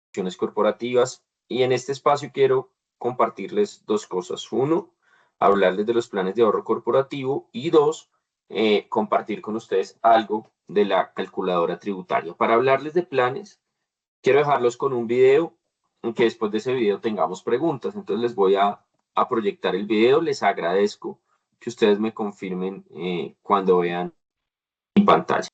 soluciones corporativas, y en este espacio quiero compartirles dos cosas. Uno, hablarles de los planes de ahorro corporativo, y dos, compartir con ustedes algo de la calculadora tributaria. Para hablarles de planes, quiero dejarlos con un video, que después de ese video tengamos preguntas. Entonces les voy a proyectar el video. Les agradezco que ustedes me confirmen cuando vean mi pantalla.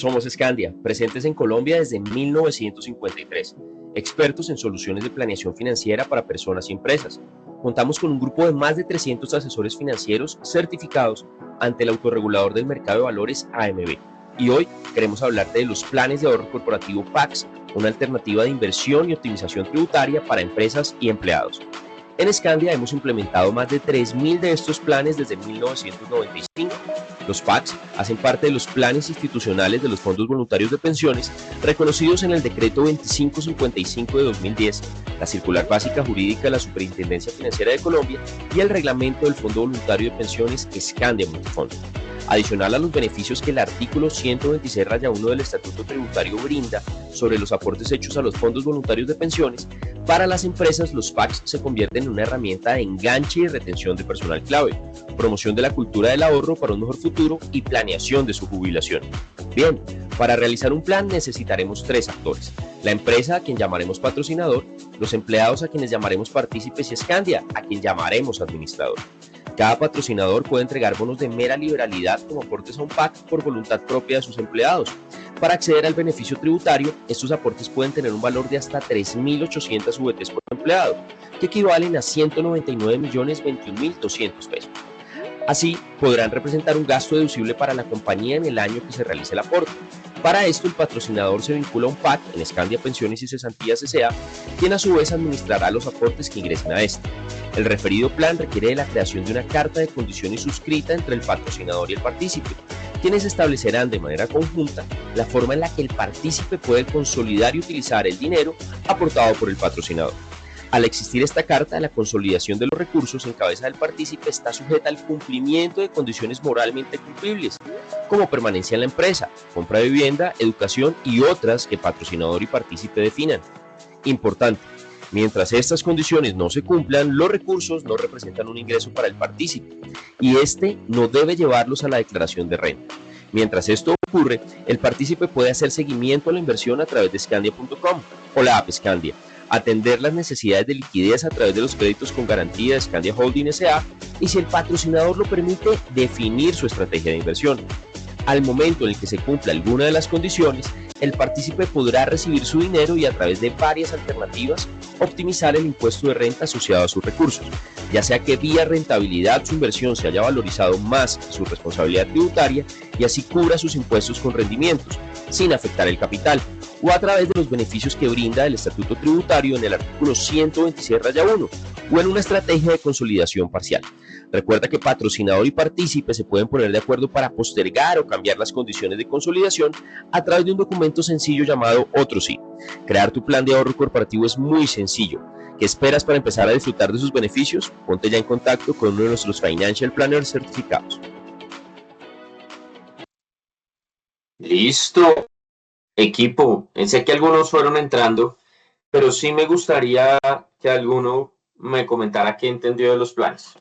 Somos Scandia, presentes en Colombia desde 1953, expertos en soluciones de planeación financiera para personas y empresas. Contamos con un grupo de más de 300 asesores financieros certificados ante el autorregulador del mercado de valores AMB. Y hoy queremos hablarte de los planes de ahorro corporativo PACS, una alternativa de inversión y optimización tributaria para empresas y empleados. En Scandia hemos implementado más de 3.000 de estos planes desde 1995. Los PACS hacen parte de los planes institucionales de los fondos voluntarios de pensiones reconocidos en el Decreto 2555 de 2010, la Circular Básica Jurídica de la Superintendencia Financiera de Colombia y el Reglamento del Fondo Voluntario de Pensiones Scandia Multifondo. Adicional a los beneficios que el artículo 126-1 del Estatuto Tributario brinda sobre los aportes hechos a los fondos voluntarios de pensiones, para las empresas los PACS se convierten en una herramienta de enganche y retención de personal clave, promoción de la cultura del ahorro para un mejor futuro y planeación de su jubilación. Bien, para realizar un plan necesitaremos tres actores: la empresa, a quien llamaremos patrocinador; los empleados, a quienes llamaremos partícipes; y Scandia, a quien llamaremos administrador. Cada patrocinador puede entregar bonos de mera liberalidad como aportes a un PAC por voluntad propia de sus empleados. Para acceder al beneficio tributario, estos aportes pueden tener un valor de hasta 3.800 VTs por empleado, que equivalen a 199.021.200 pesos. Así, podrán representar un gasto deducible para la compañía en el año que se realice el aporte. Para esto, el patrocinador se vincula a un PAC en Scandia Pensiones y Cesantías S.A., quien a su vez administrará los aportes que ingresen a este. El referido plan requiere de la creación de una carta de condiciones suscrita entre el patrocinador y el partícipe, quienes establecerán de manera conjunta la forma en la que el partícipe puede consolidar y utilizar el dinero aportado por el patrocinador. Al existir esta carta, la consolidación de los recursos en cabeza del partícipe está sujeta al cumplimiento de condiciones moralmente cumplibles, como permanencia en la empresa, compra de vivienda, educación y otras que patrocinador y partícipe definan. Importante: mientras estas condiciones no se cumplan, los recursos no representan un ingreso para el partícipe y este no debe llevarlos a la declaración de renta. Mientras esto ocurre, el partícipe puede hacer seguimiento a la inversión a través de Scandia.com o la app Scandia, atender las necesidades de liquidez a través de los créditos con garantía de Scandia Holding S.A. y, si el patrocinador lo permite, definir su estrategia de inversión. Al momento en el que se cumpla alguna de las condiciones, el partícipe podrá recibir su dinero y, a través de varias alternativas, optimizar el impuesto de renta asociado a sus recursos, ya sea que vía rentabilidad su inversión se haya valorizado más que su responsabilidad tributaria y así cubra sus impuestos con rendimientos, sin afectar el capital, o a través de los beneficios que brinda el Estatuto Tributario en el artículo 126-1, o en una estrategia de consolidación parcial. Recuerda que patrocinador y partícipe se pueden poner de acuerdo para postergar o cambiar las condiciones de consolidación a través de un documento sencillo llamado Otro Sí. Crear tu plan de ahorro corporativo es muy sencillo. ¿Qué esperas para empezar a disfrutar de sus beneficios? Ponte ya en contacto con uno de nuestros Financial Planners certificados. Listo, equipo. Sé que algunos fueron entrando, pero sí me gustaría que alguno me comentara qué entendió de los planes.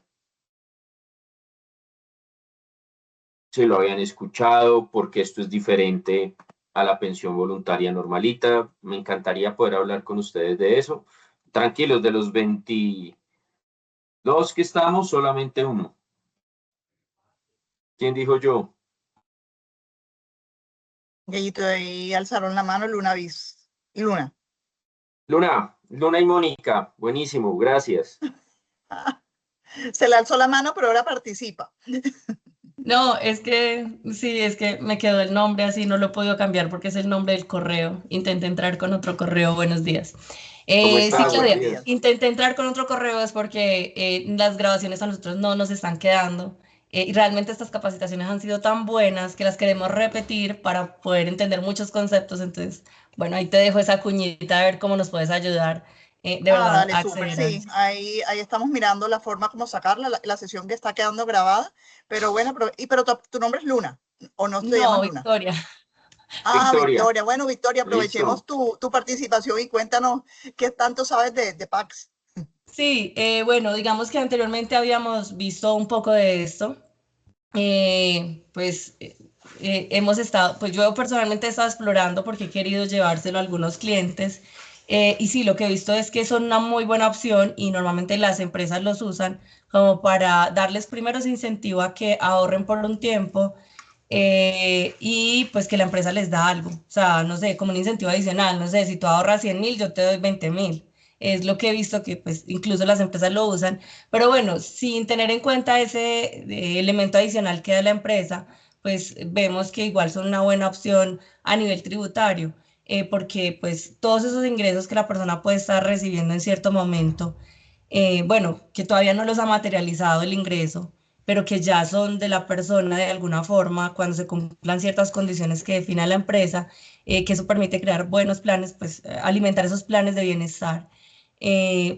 Si lo habían escuchado, porque esto es diferente a la pensión voluntaria normalita. Me encantaría poder hablar con ustedes de eso. Tranquilos, de los 22 que estamos, solamente uno. ¿Quién dijo yo? Y ahí alzaron la mano Luna Bis y Luna. Luna y Mónica. Buenísimo, gracias. Se le alzó la mano, pero ahora participa. No, es que sí, es que me quedó el nombre así, no lo he podido cambiar porque es el nombre del correo. Intenté entrar con otro correo. Buenos días. ¿Cómo estás? Sí, Claudia, Buenos días. intenté entrar con otro correo es porque las grabaciones a nosotros no nos están quedando. Y realmente estas capacitaciones han sido tan buenas que las queremos repetir para poder entender muchos conceptos. Entonces, bueno, ahí te dejo esa cuñita a ver cómo nos puedes ayudar. De verdad, Dale, a súper, acceder a sí. eso. Ahí estamos mirando la forma como sacarla, la sesión que está quedando grabada. Pero bueno, pero tu nombre es Luna, ¿o no te llamas No, Luna? Victoria. Ah, Victoria. Victoria. Bueno, Victoria, aprovechemos Listo. tu participación y cuéntanos qué tanto sabes de PACS. Sí, bueno, digamos que anteriormente habíamos visto un poco de esto. Hemos estado, pues yo personalmente he estado explorando porque he querido llevárselo a algunos clientes. Y sí, lo que he visto es que son una muy buena opción y normalmente las empresas los usan como para darles primero ese incentivo a que ahorren por un tiempo, y pues que la empresa les da algo, o sea, no sé, como un incentivo adicional, no sé, si tú ahorras 100.000, yo te doy 20.000. Es lo que he visto que pues incluso las empresas lo usan, pero bueno, sin tener en cuenta ese elemento adicional que da la empresa, pues vemos que igual son una buena opción a nivel tributario, porque pues todos esos ingresos que la persona puede estar recibiendo en cierto momento, bueno, que todavía no los ha materializado el ingreso, pero que ya son de la persona de alguna forma cuando se cumplan ciertas condiciones que define la empresa, que eso permite crear buenos planes, pues alimentar esos planes de bienestar,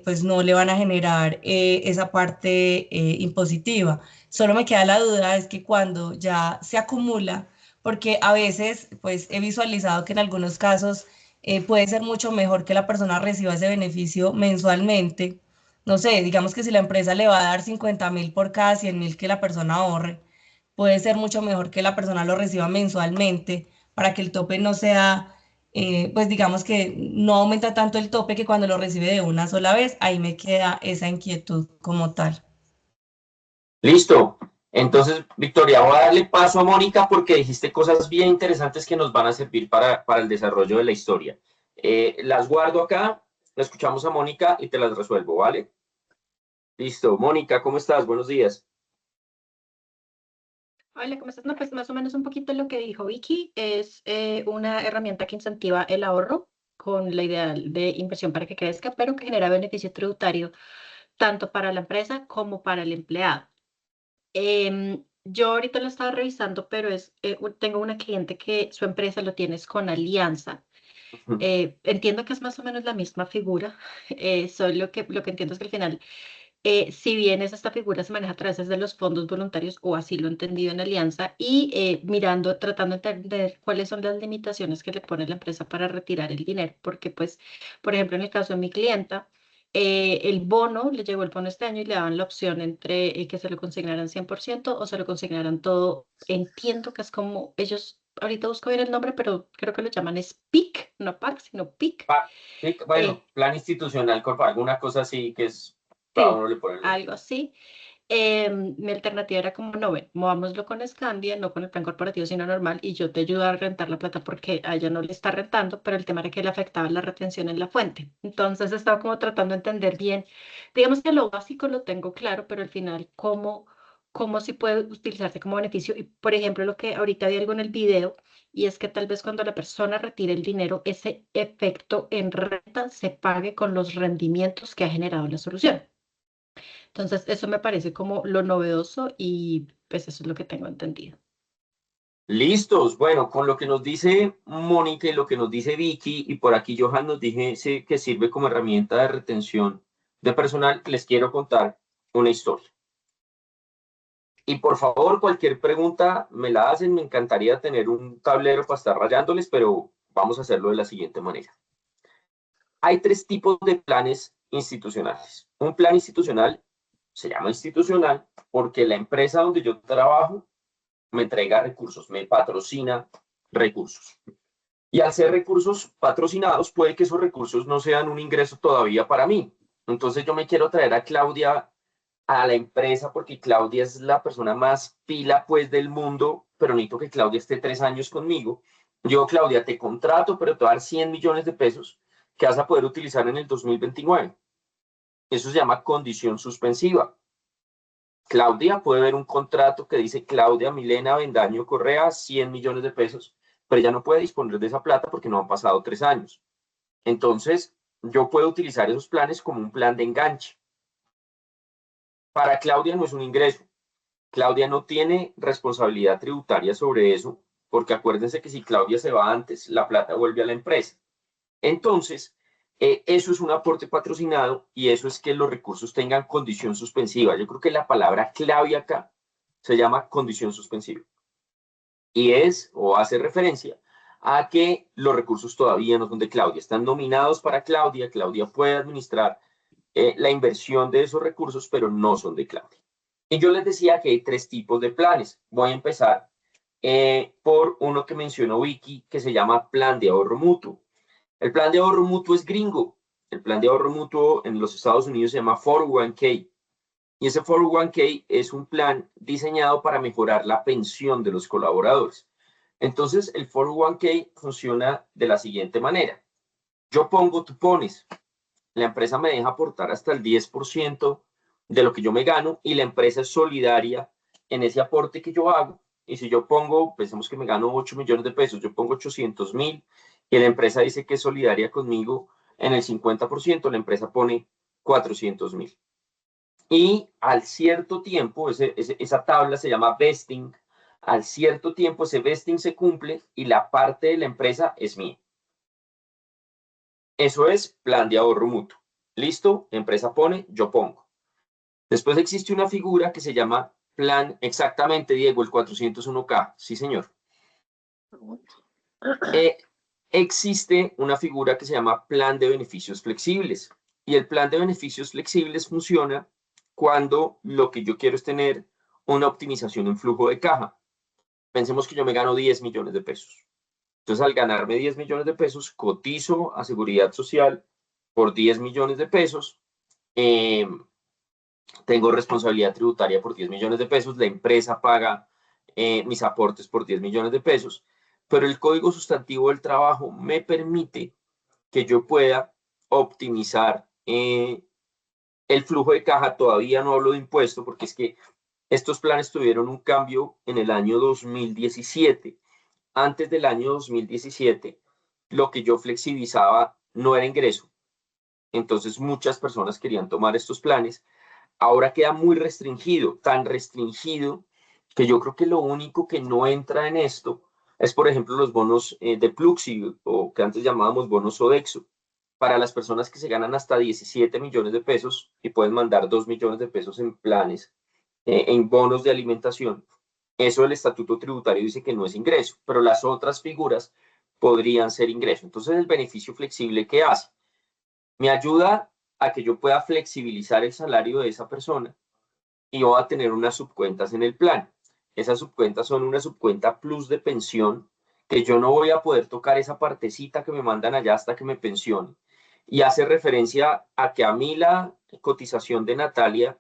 pues no le van a generar esa parte impositiva. Solo me queda la duda, es que cuando ya se acumula, porque a veces pues he visualizado que en algunos casos puede ser mucho mejor que la persona reciba ese beneficio mensualmente. No sé, digamos que si la empresa le va a dar 50.000 por cada 100.000 que la persona ahorre, puede ser mucho mejor que la persona lo reciba mensualmente para que el tope no sea, pues digamos que no aumenta tanto el tope que cuando lo recibe de una sola vez, ahí me queda esa inquietud como tal. Listo. Entonces, Victoria, voy a darle paso a Mónica porque dijiste cosas bien interesantes que nos van a servir para el desarrollo de la historia. Las guardo acá, la escuchamos a Mónica y te las resuelvo, ¿vale? Listo. Mónica, ¿cómo estás? Buenos días. Hola, ¿cómo estás? No, pues más o menos un poquito lo que dijo Vicky, es una herramienta que incentiva el ahorro con la idea de inversión para que crezca, pero que genera beneficio tributario tanto para la empresa como para el empleado. Yo ahorita lo estaba revisando, pero tengo una cliente que su empresa lo tiene es con Alianza. Entiendo que es más o menos la misma figura, solo que lo que entiendo es que al final si bien esta figura se maneja a través de los fondos voluntarios, o así lo he entendido en Alianza, y mirando, tratando de entender cuáles son las limitaciones que le pone la empresa para retirar el dinero, porque pues, por ejemplo, en el caso de mi clienta, el bono, le llegó el bono este año y le daban la opción entre que se lo consignaran 100% o se lo consignaran todo. Entiendo que es como ellos, ahorita busco bien el nombre, pero creo que lo llaman es PIC, no PAC, sino PIC. Sí, bueno, Eh, plan institucional, alguna cosa así que es, cada sí, uno le pone el nombre. algo así. Mi alternativa era como, no, ven, movámoslo con Scandia, no con el plan corporativo, sino normal, y yo te ayudo a rentar la plata porque a ella no le está rentando, pero el tema era que le afectaba la retención en la fuente. Entonces estaba como tratando de entender bien. Digamos que lo básico lo tengo claro, pero al final, cómo sí puede utilizarse como beneficio. Y, por ejemplo, lo que ahorita vi algo en el video, y es que tal vez cuando la persona retire el dinero, ese efecto en renta se pague con los rendimientos que ha generado la solución. Entonces, eso me parece como lo novedoso y pues eso es lo que tengo entendido. Listos. Bueno, con lo que nos dice Mónica y lo que nos dice Vicky, y por aquí Johan nos dije que sirve como herramienta de retención de personal, les quiero contar una historia. Y por favor, cualquier pregunta me la hacen. Me encantaría tener un tablero para estar rayándoles, pero vamos a hacerlo de la siguiente manera. Hay tres tipos de planes institucionales. Un plan institucional se llama institucional porque la empresa donde yo trabajo me entrega recursos, me patrocina recursos. Y al ser recursos patrocinados, puede que esos recursos no sean un ingreso todavía para mí. Entonces yo me quiero traer a Claudia a la empresa porque Claudia es la persona más pila pues del mundo, pero necesito que Claudia esté 3 años conmigo. Yo, Claudia, te contrato, pero te voy a dar 100 millones de pesos que vas a poder utilizar en el 2029. Eso se llama condición suspensiva. Claudia puede ver un contrato que dice Claudia Milena Bendaño Correa, 100 millones de pesos, pero ella no puede disponer de esa plata porque no han pasado 3 años. Entonces, yo puedo utilizar esos planes como un plan de enganche. Para Claudia no es un ingreso. Claudia no tiene responsabilidad tributaria sobre eso, porque acuérdense que si Claudia se va antes, la plata vuelve a la empresa. Entonces, eso es un aporte patrocinado y eso es que los recursos tengan condición suspensiva. Yo creo que la palabra clave acá se llama condición suspensiva y es o hace referencia a que los recursos todavía no son de Claudia, están nominados para Claudia, Claudia puede administrar la inversión de esos recursos, pero no son de Claudia. Y yo les decía que hay 3 tipos de planes. Voy a empezar por uno que mencionó Vicky, que se llama plan de ahorro mutuo. El plan de ahorro mutuo es gringo. El plan de ahorro mutuo en los Estados Unidos se llama 401k. Y ese 401k es un plan diseñado para mejorar la pensión de los colaboradores. Entonces, el 401k funciona de la siguiente manera. Yo pongo, tú pones. La empresa me deja aportar hasta el 10% de lo que yo me gano y la empresa es solidaria en ese aporte que yo hago. Y si yo pongo, pensemos que me gano 8 millones de pesos, yo pongo 800.000 y la empresa dice que es solidaria conmigo en el 50%, la empresa pone 400.000. Y al cierto tiempo, esa tabla se llama vesting, al cierto tiempo ese vesting se cumple y la parte de la empresa es mía. Eso es plan de ahorro mutuo. Listo, empresa pone, yo pongo. Después existe una figura que se llama plan, exactamente, Diego, el 401k. Sí, señor. Existe una figura que se llama plan de beneficios flexibles. Y el plan de beneficios flexibles funciona cuando lo que yo quiero es tener una optimización en flujo de caja. Pensemos que yo me gano 10 millones de pesos. Entonces, al ganarme 10 millones de pesos, cotizo a Seguridad Social por 10 millones de pesos. Tengo responsabilidad tributaria por 10 millones de pesos. La empresa paga mis aportes por 10 millones de pesos. Pero el Código Sustantivo del Trabajo me permite que yo pueda optimizar el flujo de caja. Todavía no hablo de impuesto porque es que estos planes tuvieron un cambio en el año 2017. Antes del año 2017, lo que yo flexibilizaba no era ingreso. Entonces muchas personas querían tomar estos planes. Ahora queda muy restringido, tan restringido que yo creo que lo único que no entra en esto es, por ejemplo, los bonos de Pluxi o que antes llamábamos bonos Sodexo. Para las personas que se ganan hasta 17 millones de pesos y pueden mandar 2 millones de pesos en planes, en bonos de alimentación, eso el estatuto tributario dice que no es ingreso, pero las otras figuras podrían ser ingreso. Entonces, el beneficio flexible, ¿qué hace? Me ayuda a que yo pueda flexibilizar el salario de esa persona y voy a tener unas subcuentas en el plan. Esas subcuentas son una subcuenta plus de pensión, que yo no voy a poder tocar esa partecita que me mandan allá hasta que me pensione. Y hace referencia a que a mí la cotización de Natalia,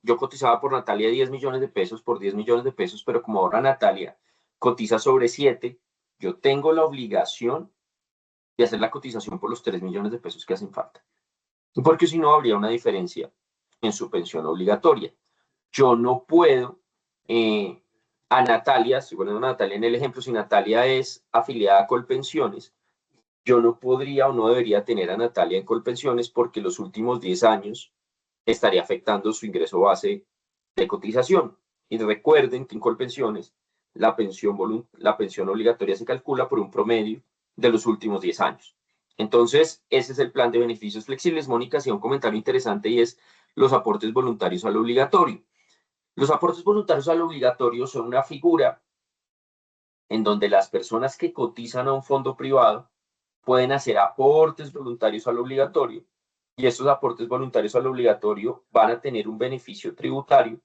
yo cotizaba por Natalia 10 millones de pesos por 10 millones de pesos, pero como ahora Natalia cotiza sobre 7, yo tengo la obligación de hacer la cotización por los 3 millones de pesos que hacen falta. Porque si no, habría una diferencia en su pensión obligatoria. Yo no puedo a Natalia, estoy poniendo a Natalia en el ejemplo, si Natalia es afiliada a Colpensiones, yo no podría o no debería tener a Natalia en Colpensiones porque los últimos 10 años estaría afectando su ingreso base de cotización. Y recuerden que en Colpensiones la pensión obligatoria se calcula por un promedio de los últimos 10 años. Entonces, ese es el plan de beneficios flexibles. Mónica hacía un comentario interesante y es los aportes voluntarios al obligatorio. Los aportes voluntarios al obligatorio son una figura en donde las personas que cotizan a un fondo privado pueden hacer aportes voluntarios al obligatorio y estos aportes voluntarios al obligatorio van a tener un beneficio tributario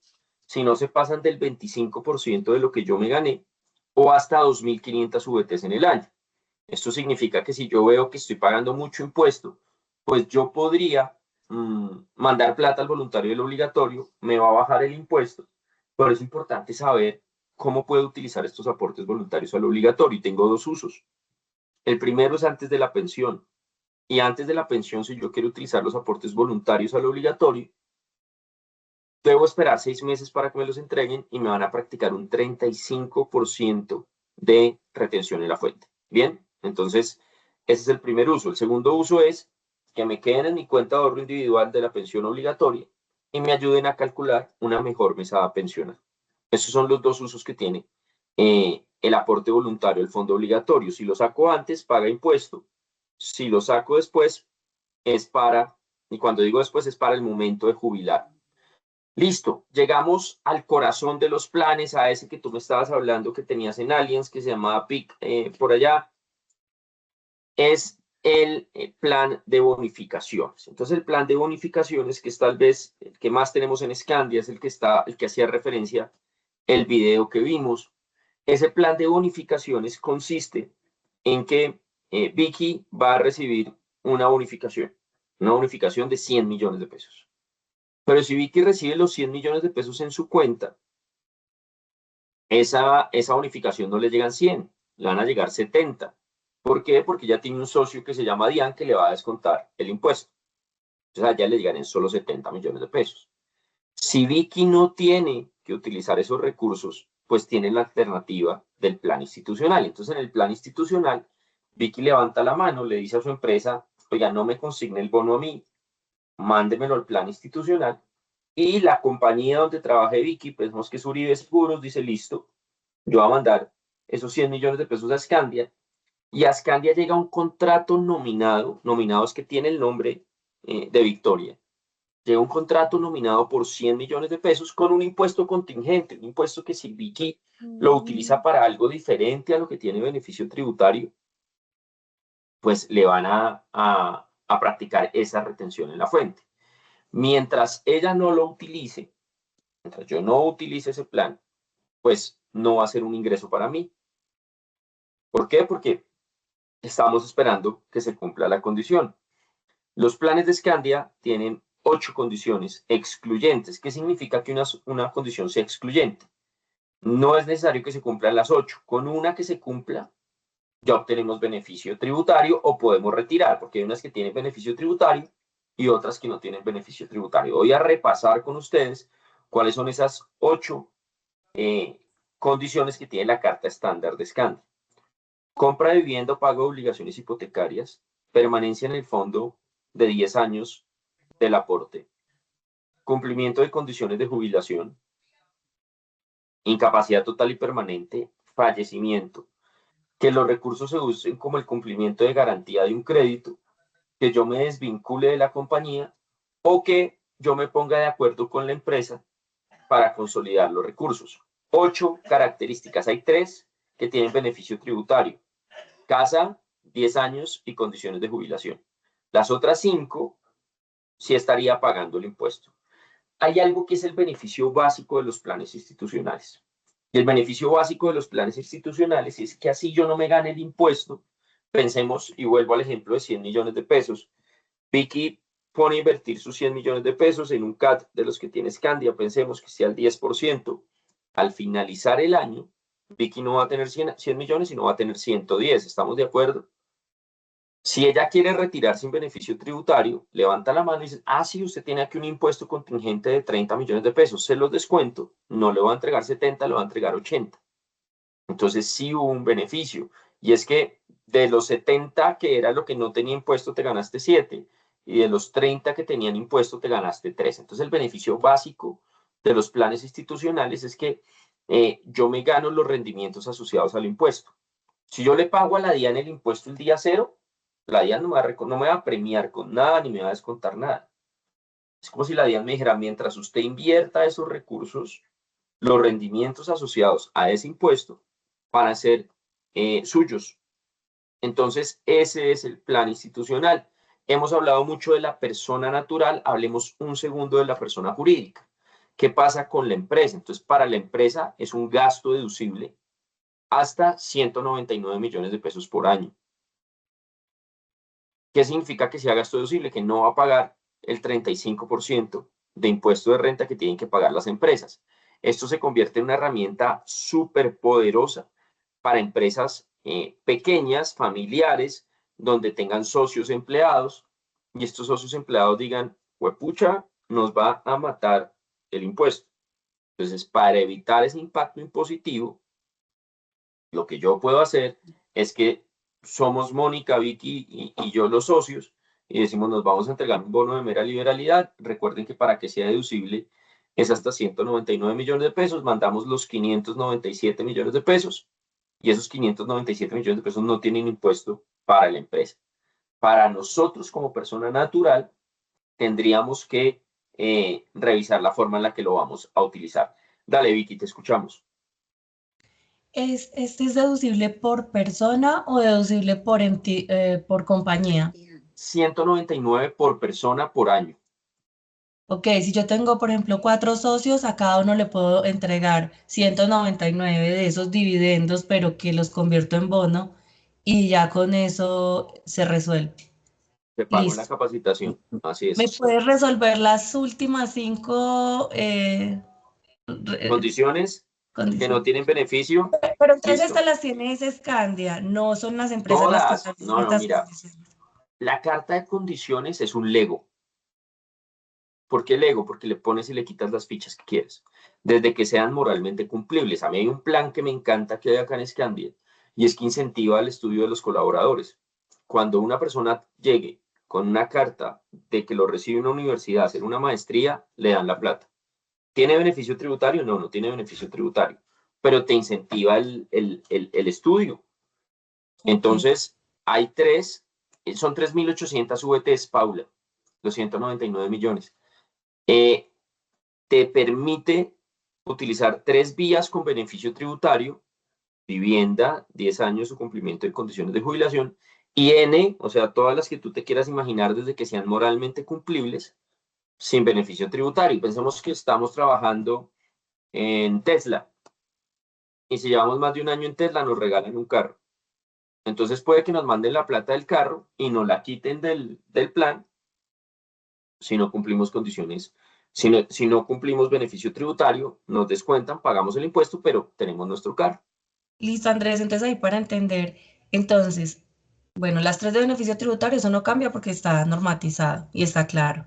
si no se pasan del 25% de lo que yo me gané o hasta 2.500 VTs en el año. Esto significa que si yo veo que estoy pagando mucho impuesto, pues yo podría mandar plata al voluntario del obligatorio, me va a bajar el impuesto, pero es importante saber cómo puedo utilizar estos aportes voluntarios al obligatorio. Y tengo 2 usos. El primero es antes de la pensión. Y antes de la pensión, si yo quiero utilizar los aportes voluntarios al obligatorio, debo esperar 6 meses para que me los entreguen y me van a practicar un 35% de retención en la fuente. Bien, entonces ese es el primer uso. El segundo uso es que me queden en mi cuenta de ahorro individual de la pensión obligatoria y me ayuden a calcular una mejor mesada pensional. Esos son los 2 usos que tiene el aporte voluntario, el fondo obligatorio. Si lo saco antes, paga impuesto. Si lo saco después, es para, y cuando digo después, es para el momento de jubilar. Listo, llegamos al corazón de los planes, a ese que tú me estabas hablando que tenías en Allianz, que se llamaba PIC por allá. Es el plan de bonificaciones. Entonces, el plan de bonificaciones, que es tal vez el que más tenemos en Scandia, es el que hacía referencia el video que vimos. Ese plan de bonificaciones consiste en que Vicky va a recibir una bonificación de 100 millones de pesos. Pero si Vicky recibe los 100 millones de pesos en su cuenta, esa bonificación no le llegan 100, le van a llegar 70. ¿Por qué? Porque ya tiene un socio que se llama Dian que le va a descontar el impuesto. Entonces allá le llegan solo 70 millones de pesos. Si Vicky no tiene que utilizar esos recursos, pues tiene la alternativa del plan institucional. Entonces en el plan institucional, Vicky levanta la mano, le dice a su empresa, oiga, no me consigne el bono a mí, mándemelo al plan institucional. Y la compañía donde trabaje Vicky, pensemos que es Uribe Seguros, dice, listo, yo voy a mandar esos 100 millones de pesos a Scandia, y a Scandia llega un contrato nominado es que tiene el nombre de Victoria, llega un contrato nominado por 100 millones de pesos con un impuesto contingente, un impuesto que si Vicky lo utiliza para algo diferente a lo que tiene beneficio tributario, pues le van a practicar esa retención en la fuente. Mientras ella no lo utilice, mientras yo no utilice ese plan, pues no va a ser un ingreso para mí. ¿Por qué? Porque estamos esperando que se cumpla la condición. Los planes de Scandia tienen 8 condiciones excluyentes. ¿Qué significa que una condición sea excluyente? No es necesario que se cumplan las 8. Con una que se cumpla, ya obtenemos beneficio tributario o podemos retirar, porque hay unas que tienen beneficio tributario y otras que no tienen beneficio tributario. Voy a repasar con ustedes cuáles son esas 8 condiciones que tiene la carta estándar de Scandia. Compra de vivienda o pago de obligaciones hipotecarias, permanencia en el fondo de 10 años del aporte, cumplimiento de condiciones de jubilación, incapacidad total y permanente, fallecimiento, que los recursos se usen como el cumplimiento de garantía de un crédito, que yo me desvincule de la compañía o que yo me ponga de acuerdo con la empresa para consolidar los recursos. 8 características, hay 3 que tienen beneficio tributario. Casa, 10 años y condiciones de jubilación. Las otras 5 sí estaría pagando el impuesto. Hay algo que es el beneficio básico de los planes institucionales. Y el beneficio básico de los planes institucionales es que así yo no me gane el impuesto. Pensemos, y vuelvo al ejemplo de 100 millones de pesos. Vicky pone a invertir sus 100 millones de pesos en un CAT de los que tiene Scandia. Pensemos que sea el 10%. Al finalizar el año, Vicky no va a tener 100 millones, sino va a tener 110. ¿Estamos de acuerdo? Si ella quiere retirar sin beneficio tributario, levanta la mano y dice, sí, usted tiene aquí un impuesto contingente de 30 millones de pesos, se los descuento, no le va a entregar 70, le va a entregar 80. Entonces sí hubo un beneficio. Y es que de los 70 que era lo que no tenía impuesto, te ganaste 7. Y de los 30 que tenían impuesto, te ganaste 3. Entonces el beneficio básico de los planes institucionales es que yo me gano los rendimientos asociados al impuesto. Si yo le pago a la DIAN el impuesto el día 0, la DIAN no me va a premiar con nada ni me va a descontar nada. Es como si la DIAN me dijera, mientras usted invierta esos recursos, los rendimientos asociados a ese impuesto van a ser suyos. Entonces, ese es el plan institucional. Hemos hablado mucho de la persona natural, hablemos un segundo de la persona jurídica. ¿Qué pasa con la empresa? Entonces, para la empresa es un gasto deducible hasta 199 millones de pesos por año. ¿Qué significa que sea gasto deducible? Que no va a pagar el 35% de impuesto de renta que tienen que pagar las empresas. Esto se convierte en una herramienta súper poderosa para empresas pequeñas, familiares, donde tengan socios empleados y estos socios empleados digan, huepucha, nos va a matar el impuesto. Entonces, para evitar ese impacto impositivo, lo que yo puedo hacer es que somos Mónica, Vicky y yo los socios y decimos nos vamos a entregar un bono de mera liberalidad. Recuerden que para que sea deducible es hasta 199 millones de pesos, mandamos los 597 millones de pesos y esos 597 millones de pesos no tienen impuesto para la empresa. Para nosotros como persona natural tendríamos que revisar la forma en la que lo vamos a utilizar. Dale, Vicky, te escuchamos. ¿Este es deducible por persona o deducible por compañía? 199 por persona por año. Ok, si yo tengo, por ejemplo, 4 socios, a cada uno le puedo entregar 199 de esos dividendos, pero que los convierto en bono y ya con eso se resuelve. Te pago en la Listo. capacitación. Así ¿Me es. puedes resolver las últimas 5 Condiciones que no condiciones? tienen beneficio. Pero entonces Listo. estas las tiene es Scandia, no son las empresas las que Todas. establecen No, no, estas mira. condiciones. La carta de condiciones es un Lego. ¿Por qué Lego? Porque le pones y le quitas las fichas que quieres. Desde que sean moralmente cumplibles. A mí hay un plan que me encanta que hay acá en Scandia y es que incentiva el estudio de los colaboradores. Cuando una persona llegue con una carta de que lo recibe una universidad, hacer una maestría, le dan la plata. ¿Tiene beneficio tributario? No, no tiene beneficio tributario, pero te incentiva el estudio. Ok. Entonces, son 3.800 VTs, Paula, 299 millones. Te permite utilizar 3 vías con beneficio tributario: vivienda, 10 años o cumplimiento de condiciones de jubilación, y N, o sea, todas las que tú te quieras imaginar desde que sean moralmente cumplibles, sin beneficio tributario. Pensemos que estamos trabajando en Tesla y si llevamos más de un año en Tesla nos regalan un carro. Entonces puede que nos manden la plata del carro y nos la quiten del plan si no cumplimos condiciones, si no cumplimos beneficio tributario, nos descuentan, pagamos el impuesto, pero tenemos nuestro carro. Listo, Andrés, entonces ahí para entender, entonces, bueno, las 3 de beneficio tributario, eso no cambia porque está normatizado y está claro.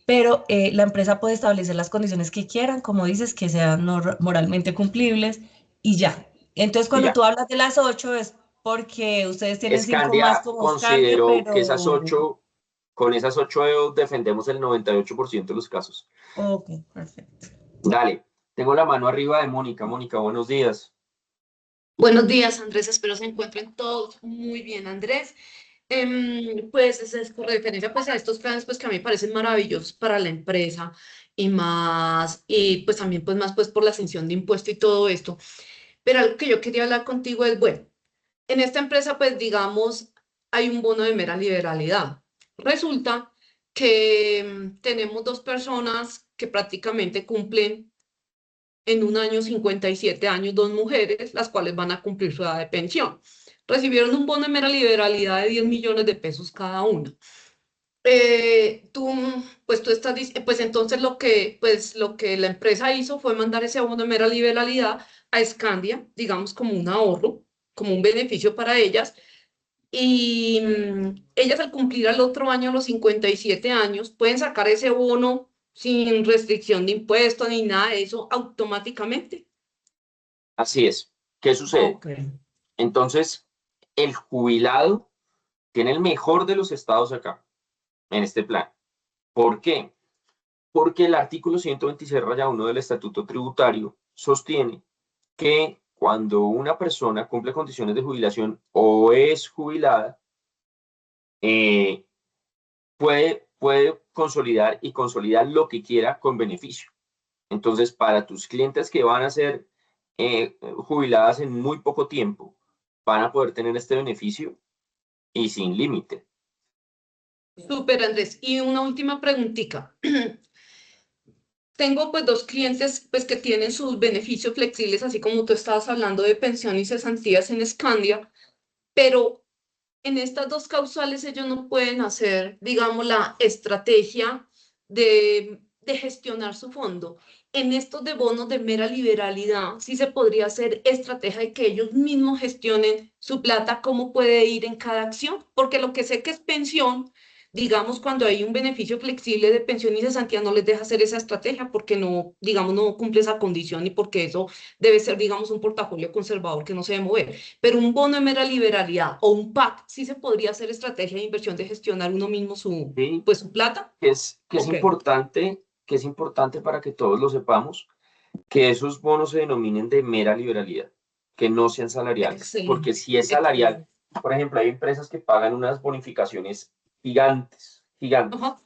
Pero la empresa puede establecer las condiciones que quieran, como dices, que sean moralmente cumplibles y ya. Entonces, Y cuando ya, tú hablas de las 8 es porque ustedes tienen 5 más Scandia como Scandia, consideró que pero... con esas 8 defendemos el 98% de los casos. Ok, perfecto. Dale, tengo la mano arriba de Mónica. Mónica, buenos días. Buenos días, Andrés. Espero se encuentren todos muy bien, Andrés. Pues es con referencia pues, a estos planes pues, que a mí me parecen maravillosos para la empresa y más, y pues también pues más pues por la exención de impuesto y todo esto. Pero algo que yo quería hablar contigo es, bueno, en esta empresa pues digamos hay un bono de mera liberalidad. Resulta que tenemos dos personas que prácticamente cumplen en un año 57 años, dos mujeres, las cuales van a cumplir su edad de pensión. Recibieron un bono de mera liberalidad de 10 millones de pesos cada una. Tú estás, pues entonces lo que la empresa hizo fue mandar ese bono de mera liberalidad a Scandia, digamos como un ahorro, como un beneficio para ellas. Y ellas al cumplir al otro año los 57 años pueden sacar ese bono sin restricción de impuestos ni nada de eso automáticamente. Así es. ¿Qué sucede? Ok. Entonces, el jubilado tiene el mejor de los estados acá, en este plan. ¿Por qué? Porque el artículo 126-1 del Estatuto Tributario sostiene que cuando una persona cumple condiciones de jubilación o es jubilada, eh, puede consolidar y consolidar lo que quiera con beneficio. Entonces, para tus clientes que van a ser jubiladas en muy poco tiempo, van a poder tener este beneficio y sin límite. Súper, Andrés. Y una última preguntita. Tengo pues dos clientes pues que tienen sus beneficios flexibles, así como tú estabas hablando de pensión y cesantías en Scandia, pero en estas dos causales ellos no pueden hacer, digamos, la estrategia de gestionar su fondo. En estos de bonos de mera liberalidad, sí se podría hacer estrategia de que ellos mismos gestionen su plata, cómo puede ir en cada acción, porque lo que sé que es pensión, digamos, cuando hay un beneficio flexible de pensión y cesantía, no les deja hacer esa estrategia porque no, digamos, no cumple esa condición y porque eso debe ser, digamos, un portafolio conservador que no se debe mover. Pero un bono de mera liberalidad o un PAC sí se podría hacer estrategia de inversión de gestionar uno mismo ¿Sí? pues, su plata. Que es Ok, importante para que todos lo sepamos, que esos bonos se denominen de mera liberalidad, que no sean salariales, porque excelente, si es salarial, excelente. por ejemplo, hay empresas que pagan unas bonificaciones gigantes, gigantes, Ajá.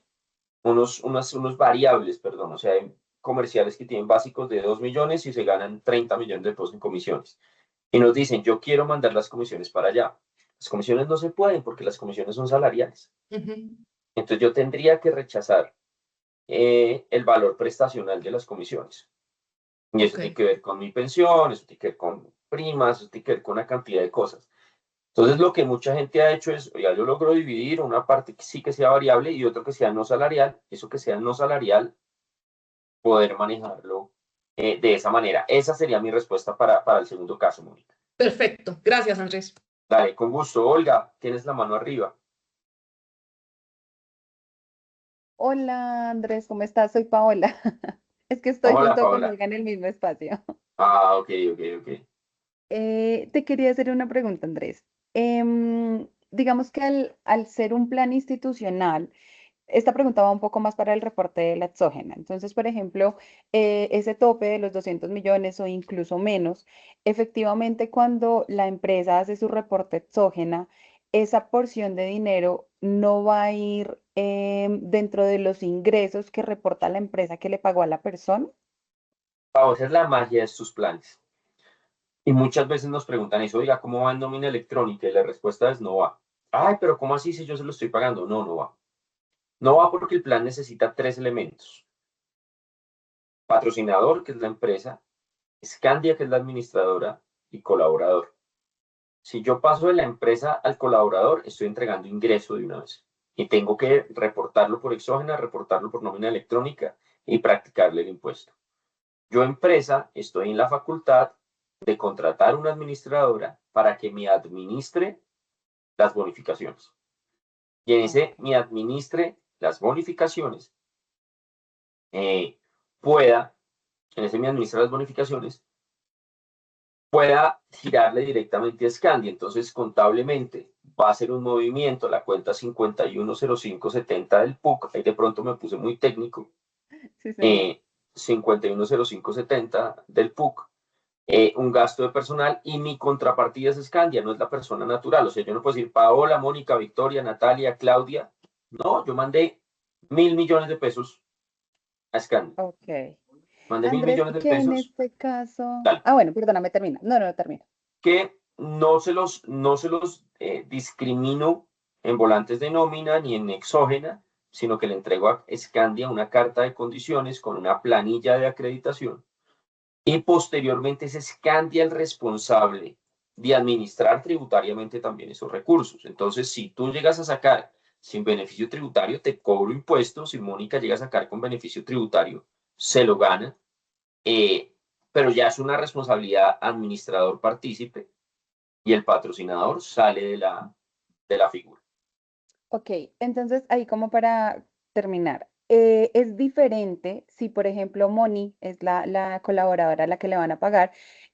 unos variables, perdón, o sea, hay comerciales que tienen básicos de 2 millones y se ganan 30 millones de pesos en comisiones. Y nos dicen, yo quiero mandar las comisiones para allá. Las comisiones no se pueden porque las comisiones son salariales. Entonces yo tendría que rechazar el valor prestacional de las comisiones. Y eso tiene que ver con mi pensión, eso tiene que ver con primas, eso tiene que ver con una cantidad de cosas. Entonces lo que mucha gente ha hecho es, ya yo logro dividir una parte que sí que sea variable y otra que sea no salarial. Eso que sea no salarial, poder manejarlo de esa manera. Esa sería mi respuesta para el segundo caso, Mónica. Perfecto, gracias Andrés. Dale, con gusto. Olga, tienes la mano arriba. Hola Andrés, ¿cómo estás? Soy Paola. Es que estoy Hola, junto con Paola. Olga en el mismo espacio. Ah, ok, ok, ok. Te quería hacer una pregunta, Andrés. Digamos que al ser un plan institucional, esta pregunta va un poco más para el reporte de la exógena. Entonces, por ejemplo, ese tope de los 200 millones o incluso menos, efectivamente cuando la empresa hace su reporte exógena, esa porción de dinero no va a ir dentro de los ingresos que reporta la empresa que le pagó a la persona. Paola, esa es la magia de estos planes. Y muchas veces nos preguntan eso, oiga, ¿cómo va en nómina electrónica? Y la respuesta es no va. Ay, pero ¿cómo así si yo se lo estoy pagando? No, no va. No va porque el plan necesita 3 elementos. Patrocinador, que es la empresa, Scandia, que es la administradora, y colaborador. Si yo paso de la empresa al colaborador, estoy entregando ingreso de una vez. Y tengo que reportarlo por exógena, reportarlo por nómina electrónica y practicarle el impuesto. Yo, empresa, estoy en la facultad de contratar una administradora para que me administre las bonificaciones. Y en ese me administre las bonificaciones, pueda, en ese me administra las bonificaciones, pueda girarle directamente a Scandia. Entonces, contablemente, va a ser un movimiento, la cuenta 510570 del PUC, ahí de pronto me puse muy técnico, Sí, señor. 510570 del PUC, un gasto de personal y mi contrapartida es Scandia, no es la persona natural. O sea, yo no puedo decir Paola, Mónica, Victoria, Natalia, Claudia. No, yo mandé 1.000 millones de pesos a Scandia. Ok. Mandé 1.000 Andrés, millones y de que en pesos. este caso. Tal. Ah, bueno, perdóname, termina. No, no, termina. Que no se los discrimino en volantes de nómina ni en exógena, sino que le entrego a Scandia una carta de condiciones con una planilla de acreditación y posteriormente es Scandia el responsable de administrar tributariamente también esos recursos. Entonces, si tú llegas a sacar sin beneficio tributario, te cobro impuestos. Si Mónica llega a sacar con beneficio tributario, se lo gana. Pero ya es una responsabilidad administrador partícipe y el patrocinador sale de la figura. Ok, entonces ahí como para terminar, es diferente si, por ejemplo, Moni es la colaboradora a la que le van a pagar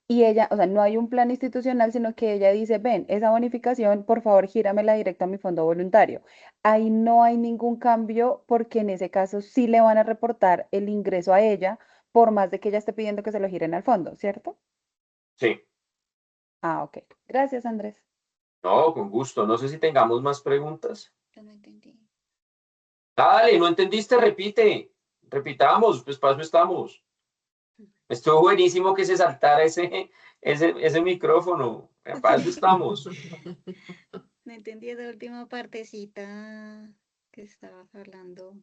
y ella, o sea, no hay un plan institucional, sino que ella dice, ven, esa bonificación, por favor, gíramela directo a mi fondo voluntario. Ahí no hay ningún cambio porque en ese caso sí le van a reportar el ingreso a ella, por más de que ella esté pidiendo que se lo giren al fondo, ¿cierto? Sí, Ah, ok. Gracias, Andrés. no, con gusto. No sé si tengamos más preguntas. Yo no entendí. Dale, ¿no entendiste? Repite. Repitamos, pues para eso estamos. Estuvo buenísimo que se saltara ese micrófono. Para eso estamos. No entendí esa última partecita que estabas hablando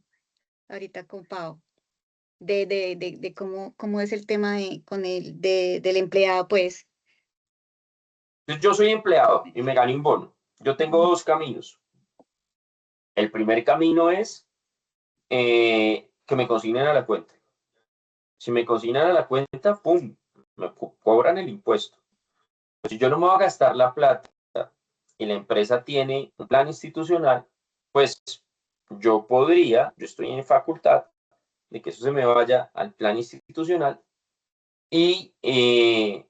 ahorita con Pau, de cómo es el tema del empleado, pues. Yo soy empleado y me gané un bono. Yo tengo 2 caminos. El primer camino es que me consignen a la cuenta. Si me consignan a la cuenta, ¡pum! Me cobran el impuesto. Pero si yo no me voy a gastar la plata y la empresa tiene un plan institucional, pues yo estoy en facultad de que eso se me vaya al plan institucional y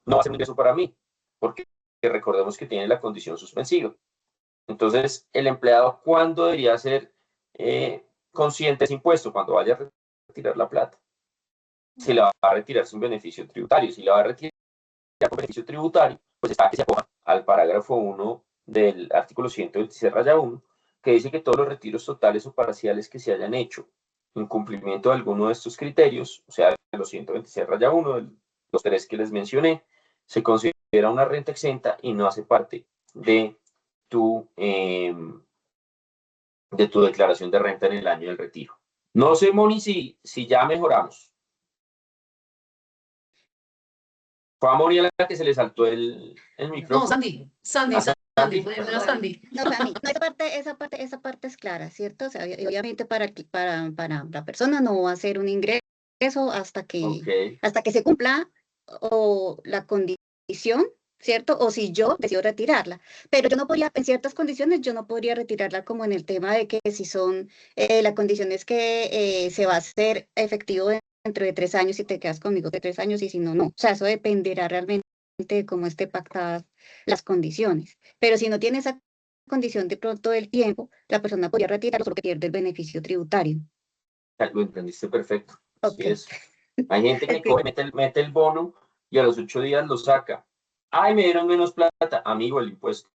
no va a ser un ingreso para mí, porque recordemos que tiene la condición suspensiva. Entonces, el empleado, ¿cuándo debería ser consciente de ese impuesto? Cuando vaya a retirar la plata. Si la va a retirar sin beneficio tributario, si la va a retirar con beneficio tributario, pues está que se acoja al parágrafo 1 del artículo 126 raya 1, que dice que todos los retiros totales o parciales que se hayan hecho incumplimiento de alguno de estos criterios, o sea, de los 126-1, de los 3 que les mencioné, se considera una renta exenta y no hace parte de tu declaración de renta en el año del retiro. No sé, Moni, si ya mejoramos. Fue a Moni a la que se le saltó el micrófono. No, Sandy, primero Sandy. No, Dani, no, esa parte es clara, ¿cierto? O sea, obviamente para la persona no va a ser un ingreso hasta que se cumpla o la condición, ¿cierto? O si yo decido retirarla. Pero yo no podría, en ciertas condiciones, yo no podría retirarla como en el tema de que si son, la condición es que se va a hacer efectivo dentro de 3 años y te quedas conmigo de 3 años y si no, no. O sea, eso dependerá realmente de cómo esté pactadas las condiciones. Pero si no tiene esa condición de pronto del tiempo, la persona podría retirarlo, solo que pierde el beneficio tributario. Lo entendiste perfecto. Así Okay. es. Hay gente que coge, mete el bono y a los 8 días lo saca. Ay, me dieron menos plata. Amigo, el impuesto.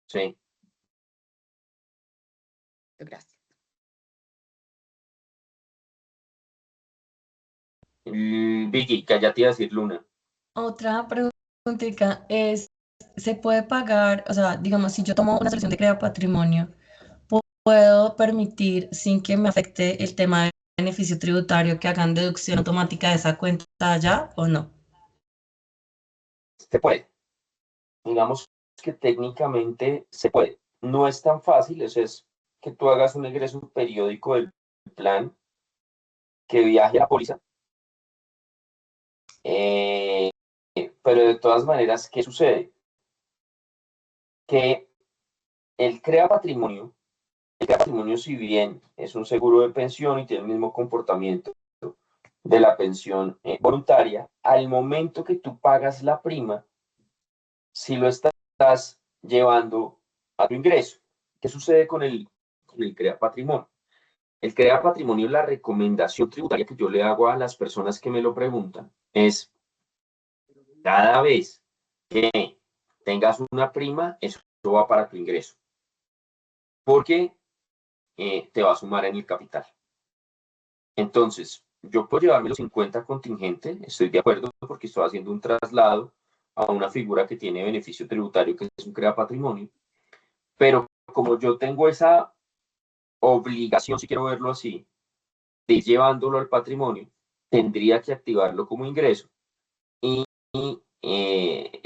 Sí. Gracias. Vicky, que ya te iba a decir Luna. Otra preguntita es, ¿se puede pagar, o sea, digamos, si yo tomo una solución de Crea Patrimonio, ¿puedo permitir sin que me afecte el tema del beneficio tributario que hagan deducción automática de esa cuenta ya o no? Se puede. Digamos que técnicamente se puede. No es tan fácil, eso es que tú hagas un egreso periódico del plan, que viaje a la póliza. Pero de todas maneras, ¿qué sucede? Que el Crea Patrimonio, si bien es un seguro de pensión y tiene el mismo comportamiento de la pensión voluntaria, al momento que tú pagas la prima, si lo estás llevando a tu ingreso. ¿Qué sucede con el Crea Patrimonio? El Crea Patrimonio, la recomendación tributaria que yo le hago a las personas que me lo preguntan es, cada vez que tengas una prima, eso va para tu ingreso, porque te va a sumar en el capital. Entonces, yo puedo llevarme los 50 contingente, estoy de acuerdo, porque estoy haciendo un traslado a una figura que tiene beneficio tributario, que es un Crea Patrimonio, pero como yo tengo esa obligación, si quiero verlo así, de ir llevándolo al patrimonio, tendría que activarlo como ingreso y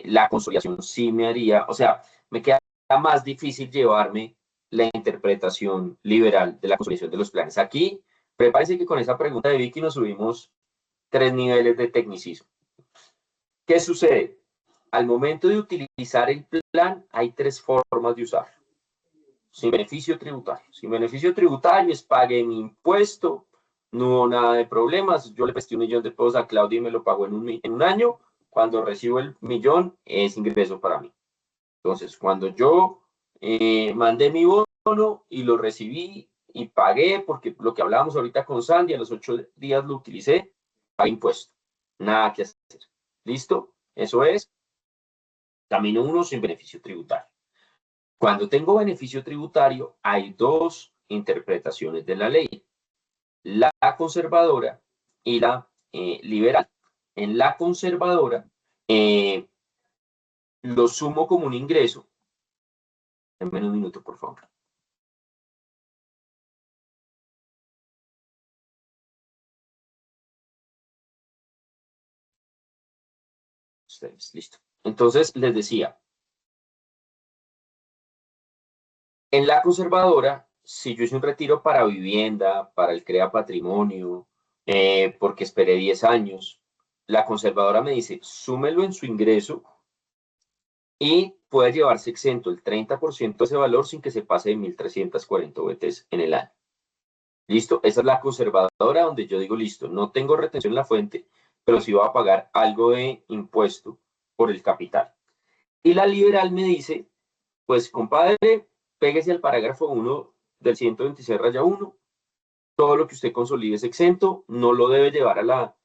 la consolidación sí me haría, o sea, me queda más difícil llevarme la interpretación liberal de la consolidación de los planes. Aquí, prepárense que con esa pregunta de Vicky nos subimos 3 niveles de tecnicismo. ¿Qué sucede? Al momento de utilizar el plan, hay 3 formas de usarlo. Sin beneficio tributario. Sin beneficio tributario es pague mi impuesto, no hubo nada de problemas. Yo le presté 1 millón de pesos a Claudia y me lo pagó en un año. Cuando recibo el millón, es ingreso para mí. Entonces, cuando yo mandé mi bono y lo recibí y pagué, porque lo que hablábamos ahorita con Sandy, a los 8 días lo utilicé, pagué impuesto. Nada que hacer. ¿Listo? Eso es camino 1 sin beneficio tributario. Cuando tengo beneficio tributario, hay 2 interpretaciones de la ley. La conservadora y la liberal. En la conservadora, lo sumo como un ingreso. Denme un minuto, por favor. Ustedes, listo. Entonces, les decía, en la conservadora, si yo hice un retiro para vivienda, para el Crea Patrimonio, porque esperé 10 años, la conservadora me dice, súmelo en su ingreso y puede llevarse exento el 30% de ese valor sin que se pase de 1.340 VTs en el año. ¿Listo? Esa es la conservadora donde yo digo, listo, no tengo retención en la fuente, pero sí voy a pagar algo de impuesto por el capital. Y la liberal me dice, pues compadre, péguese al parágrafo 1 del 126-1, todo lo que usted consolide es exento, no lo debe llevar a la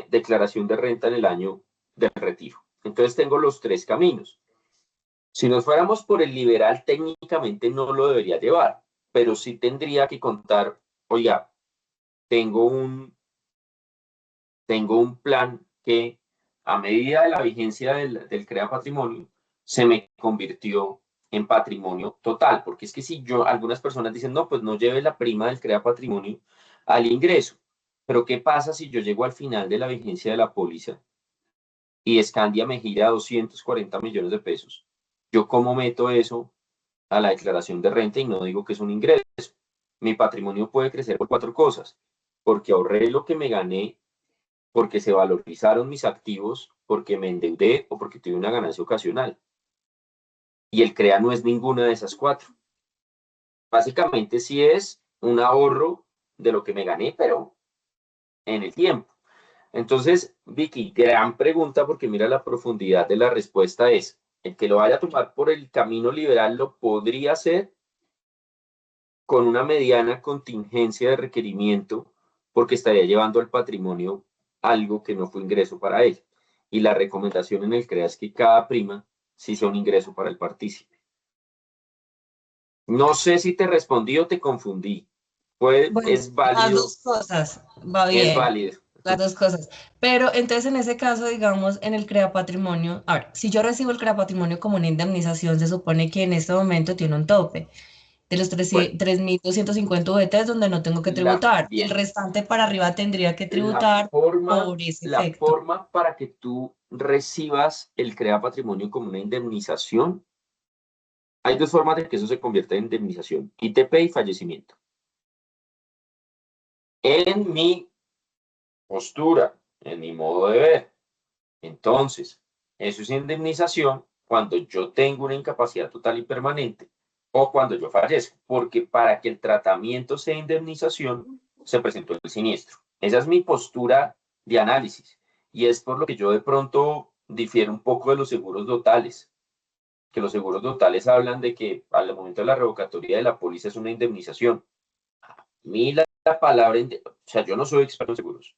declaración de renta en el año del retiro. Entonces tengo los 3 caminos. Si nos fuéramos por el liberal, técnicamente no lo debería llevar, pero sí tendría que contar, oiga, tengo un plan que a medida de la vigencia del CREA Patrimonio se me convirtió en patrimonio total, porque es que si algunas personas dicen, no, pues no lleve la prima del CREA Patrimonio al ingreso, pero ¿qué pasa si yo llego al final de la vigencia de la póliza y Scandia me gira 240 millones de pesos? ¿Yo cómo meto eso a la declaración de renta y no digo que es un ingreso? Mi patrimonio puede crecer por 4 cosas, porque ahorré lo que me gané, porque se valorizaron mis activos, porque me endeudé o porque tuve una ganancia ocasional. Y el CREA no es ninguna de esas 4. Básicamente sí es un ahorro de lo que me gané, pero en el tiempo. Entonces, Vicky, gran pregunta, porque mira la profundidad de la respuesta es, el que lo vaya a tomar por el camino liberal lo podría hacer con una mediana contingencia de requerimiento, porque estaría llevando al patrimonio algo que no fue ingreso para él. Y la recomendación en el CREA es que cada prima sí sea un ingreso para el partícipe. No sé si te respondí o te confundí. Bueno, Es las válido. dos cosas, va Es bien, válido. las dos cosas. Pero entonces en ese caso, digamos, en el CREA Patrimonio, a ver, si yo recibo el CREA Patrimonio como una indemnización, se supone que en este momento tiene un tope de los Bueno, 3.250 VTs donde no tengo que tributar. El bien. restante para arriba tendría que La tributar por ese efecto. forma para que tú recibas el CREA Patrimonio como una indemnización, hay 2 formas de que eso se convierta en indemnización: ITP y fallecimiento. En mi postura, en mi modo de ver, entonces, eso es indemnización cuando yo tengo una incapacidad total y permanente o cuando yo fallezco, porque para que el tratamiento sea indemnización se presentó el siniestro. Esa es mi postura de análisis y es por lo que yo de pronto difiero un poco de los seguros dotales, que los seguros dotales hablan de que al momento de la revocatoria de la póliza es una indemnización. A mí la palabra, o sea, yo no soy experto en seguros,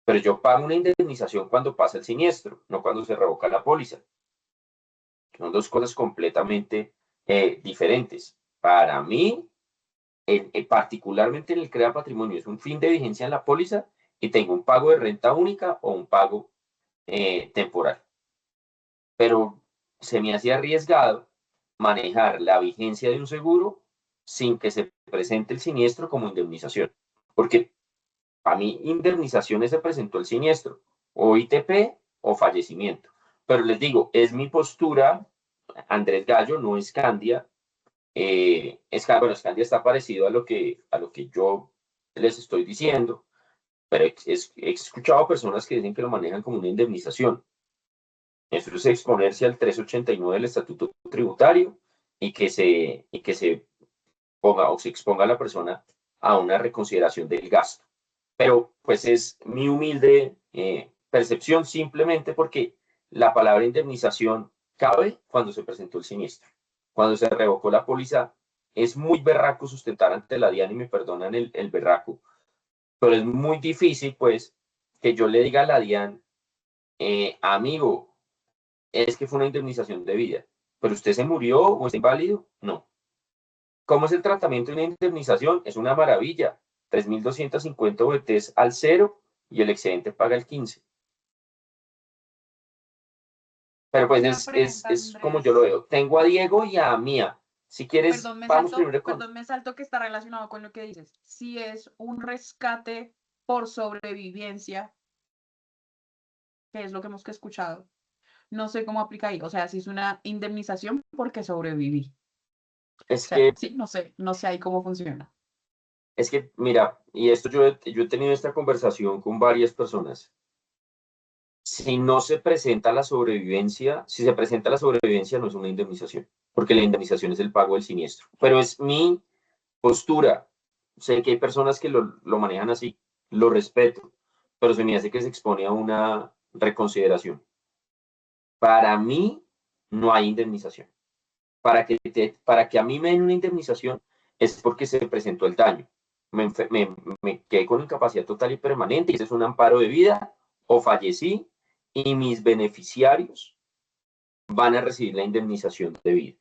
pero yo pago una indemnización cuando pasa el siniestro, no cuando se revoca la póliza. Son 2 cosas completamente diferentes. Para mí, particularmente en el CREA Patrimonio, es un fin de vigencia en la póliza y tengo un pago de renta única o un pago temporal. Pero se me hacía arriesgado manejar la vigencia de un seguro sin que se presente el siniestro como indemnización. Porque a mí indemnizaciones se presentó el siniestro, o ITP o fallecimiento. Pero les digo, es mi postura, Andrés Gallo, no Scandia. Bueno, Scandia está parecido a lo que yo les estoy diciendo, pero he escuchado personas que dicen que lo manejan como una indemnización. Eso es exponerse al 389 del Estatuto Tributario y que se ponga o se exponga a la persona a una reconsideración del gasto. Pero pues es mi humilde percepción, simplemente porque la palabra indemnización cabe cuando se presentó el siniestro. Cuando se revocó la póliza, es muy berraco sustentar ante la DIAN, y me perdonan el berraco, pero es muy difícil pues que yo le diga a la DIAN, amigo, es que fue una indemnización de vida, pero usted se murió o está inválido. No. ¿Cómo es el tratamiento de una indemnización? Es una maravilla. 3.250 VTs al 0 y el excedente paga el 15. Pero pues es como yo lo veo. Tengo a Diego y a Mía. Si quieres, vamos primero con... Perdón, me salto que está relacionado con lo que dices. Si es un rescate por sobrevivencia, que es lo que hemos escuchado, no sé cómo aplica ahí. O sea, si es una indemnización porque sobreviví. Es O sea, que, sí, no sé ahí cómo funciona. es que, mira, y esto yo he tenido esta conversación con varias personas. Si no se presenta la sobrevivencia, si se presenta la sobrevivencia no es una indemnización, porque la indemnización es el pago del siniestro. Pero es mi postura. Sé que hay personas que lo manejan así, lo respeto, pero se me hace que se expone a una reconsideración. Para mí no hay indemnización. Para que a mí me den una indemnización es porque se presentó el daño. Me quedé con incapacidad total y permanente, y ese es un amparo de vida, o fallecí, y mis beneficiarios van a recibir la indemnización de vida.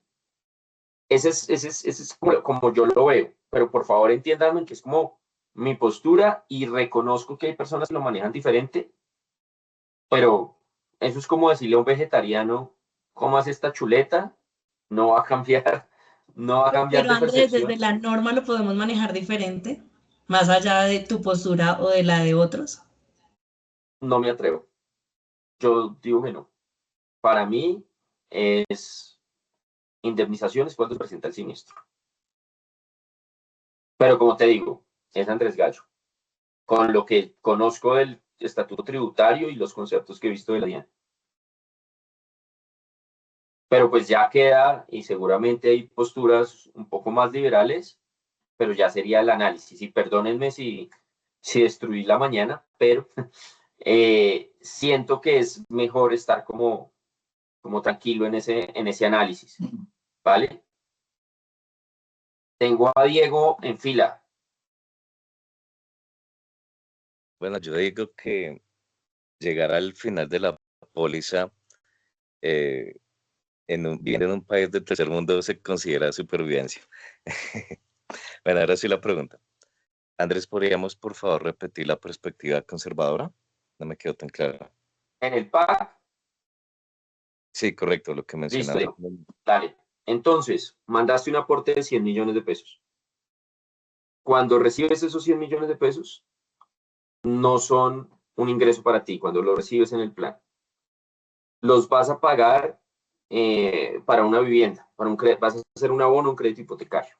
ese es como yo lo veo, pero por favor entiéndanme que es como mi postura y reconozco que hay personas que lo manejan diferente, pero eso es como decirle a un vegetariano, comas esta chuleta, no va a cambiar, no va a cambiar Pero de Andrés, desde percepción. la norma lo podemos manejar diferente, más allá de tu postura o de la de otros. No me atrevo. Yo digo que no. Para mí es indemnizaciones cuando se presenta el siniestro. Pero como te digo, es Andrés Gallo. Con lo que conozco del estatuto tributario y los conceptos que he visto de la DIAN. Pero pues ya queda, y seguramente hay posturas un poco más liberales, pero ya sería el análisis. Y perdónenme si destruí la mañana, pero siento que es mejor estar como tranquilo en ese análisis, ¿vale? Tengo a Diego en fila. Bueno, yo digo que llegar al final de la póliza viviendo en un país del tercer mundo se considera supervivencia. Bueno, ahora sí la pregunta. Andrés, ¿podríamos por favor repetir la perspectiva conservadora? No me quedó tan claro. En el PAC, Sí, correcto, lo que listo, mencionaba. Diego. Dale. Entonces, mandaste un aporte de 100 millones de pesos. Cuando recibes esos 100 millones de pesos, no son un ingreso para ti cuando lo recibes en el plan. Los vas a pagar para una vivienda, vas a hacer un abono, un crédito hipotecario.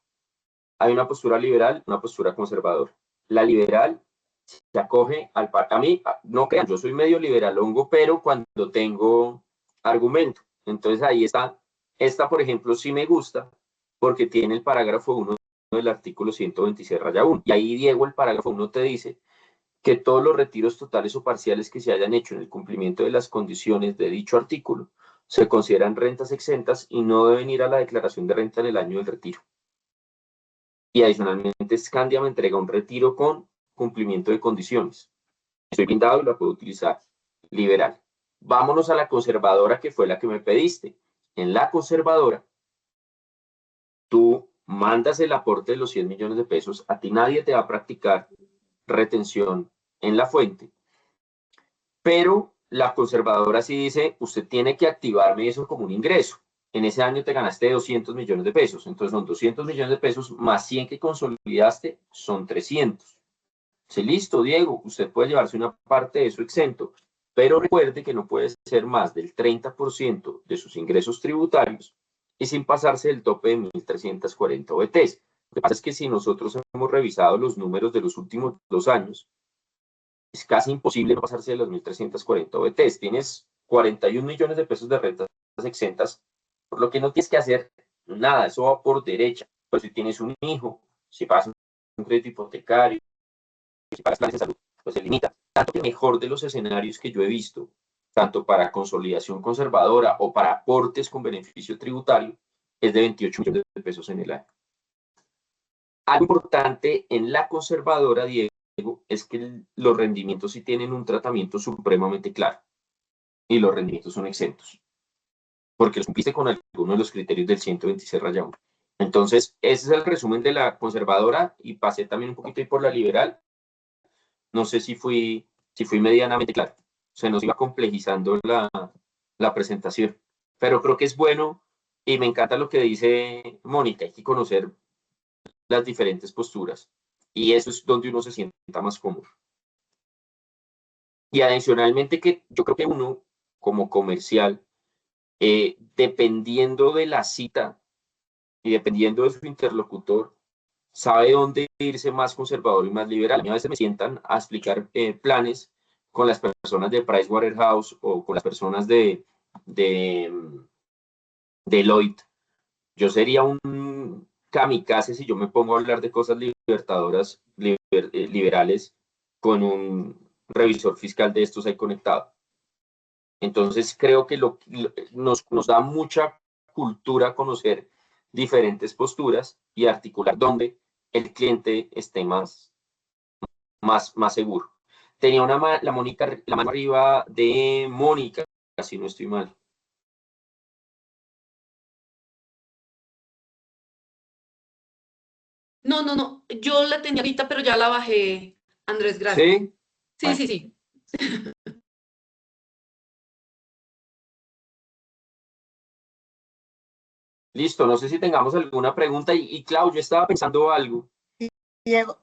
Hay una postura liberal, una postura conservadora. La liberal se acoge a mí, no crean, yo soy medio liberalongo, pero cuando tengo argumento. Entonces ahí está. Esta, por ejemplo, sí me gusta porque tiene el parágrafo 1 del artículo 126-1. Y ahí, Diego, el parágrafo 1 te dice que todos los retiros totales o parciales que se hayan hecho en el cumplimiento de las condiciones de dicho artículo se consideran rentas exentas y no deben ir a la declaración de renta en el año del retiro. Y adicionalmente, Scandia me entrega un retiro con cumplimiento de condiciones. Estoy blindado y la puedo utilizar. Liberal. Vámonos a la conservadora, que fue la que me pediste. En la conservadora, tú mandas el aporte de los 100 millones de pesos, a ti nadie te va a practicar retención en la fuente, pero la conservadora sí dice, usted tiene que activarme eso como un ingreso. En ese año te ganaste 200 millones de pesos, entonces son 200 millones de pesos más 100 que consolidaste, son 300. Sí, listo, Diego, usted puede llevarse una parte de eso exento, pero recuerde que no puede ser más del 30% de sus ingresos tributarios y sin pasarse del tope de 1.340 OBTs. Lo que pasa es que si nosotros hemos revisado los números de los últimos 2 años, es casi imposible no pasarse de los 1.340 OBTs. Tienes 41 millones de pesos de rentas exentas, por lo que no tienes que hacer nada, eso va por derecha. Pero si tienes un hijo, si pasas un crédito hipotecario, si pagas planes de salud, pues se limita. Tanto que el mejor de los escenarios que yo he visto, tanto para consolidación conservadora o para aportes con beneficio tributario, es de 28 millones de pesos en el año. Algo importante en la conservadora, Diego, es que los rendimientos sí tienen un tratamiento supremamente claro y los rendimientos son exentos, porque los cumpliste con algunos de los criterios del 126-1. Entonces, ese es el resumen de la conservadora y pasé también un poquito ahí por la liberal. No sé si fui medianamente claro. Se nos iba complejizando la presentación, pero creo que es bueno y me encanta lo que dice Mónica, hay que conocer las diferentes posturas y eso es donde uno se sienta más cómodo. Y adicionalmente que yo creo que uno como comercial, dependiendo de la cita y dependiendo de su interlocutor, sabe dónde irse más conservador y más liberal. A mí a veces me sientan a explicar planes con las personas de Pricewaterhouse o con las personas de Deloitte. Yo sería un kamikaze si yo me pongo a hablar de cosas liberales con un revisor fiscal de estos ahí conectado. Entonces creo que nos da mucha cultura conocer diferentes posturas y articular donde el cliente esté más seguro. Tenía la mano arriba de Mónica, si no estoy mal. No, yo la tenía ahorita, pero ya la bajé, Andrés, gracias. ¿Sí? Sí, Bueno. sí, sí. Listo, no sé si tengamos alguna pregunta. Y Clau, yo estaba pensando algo. Diego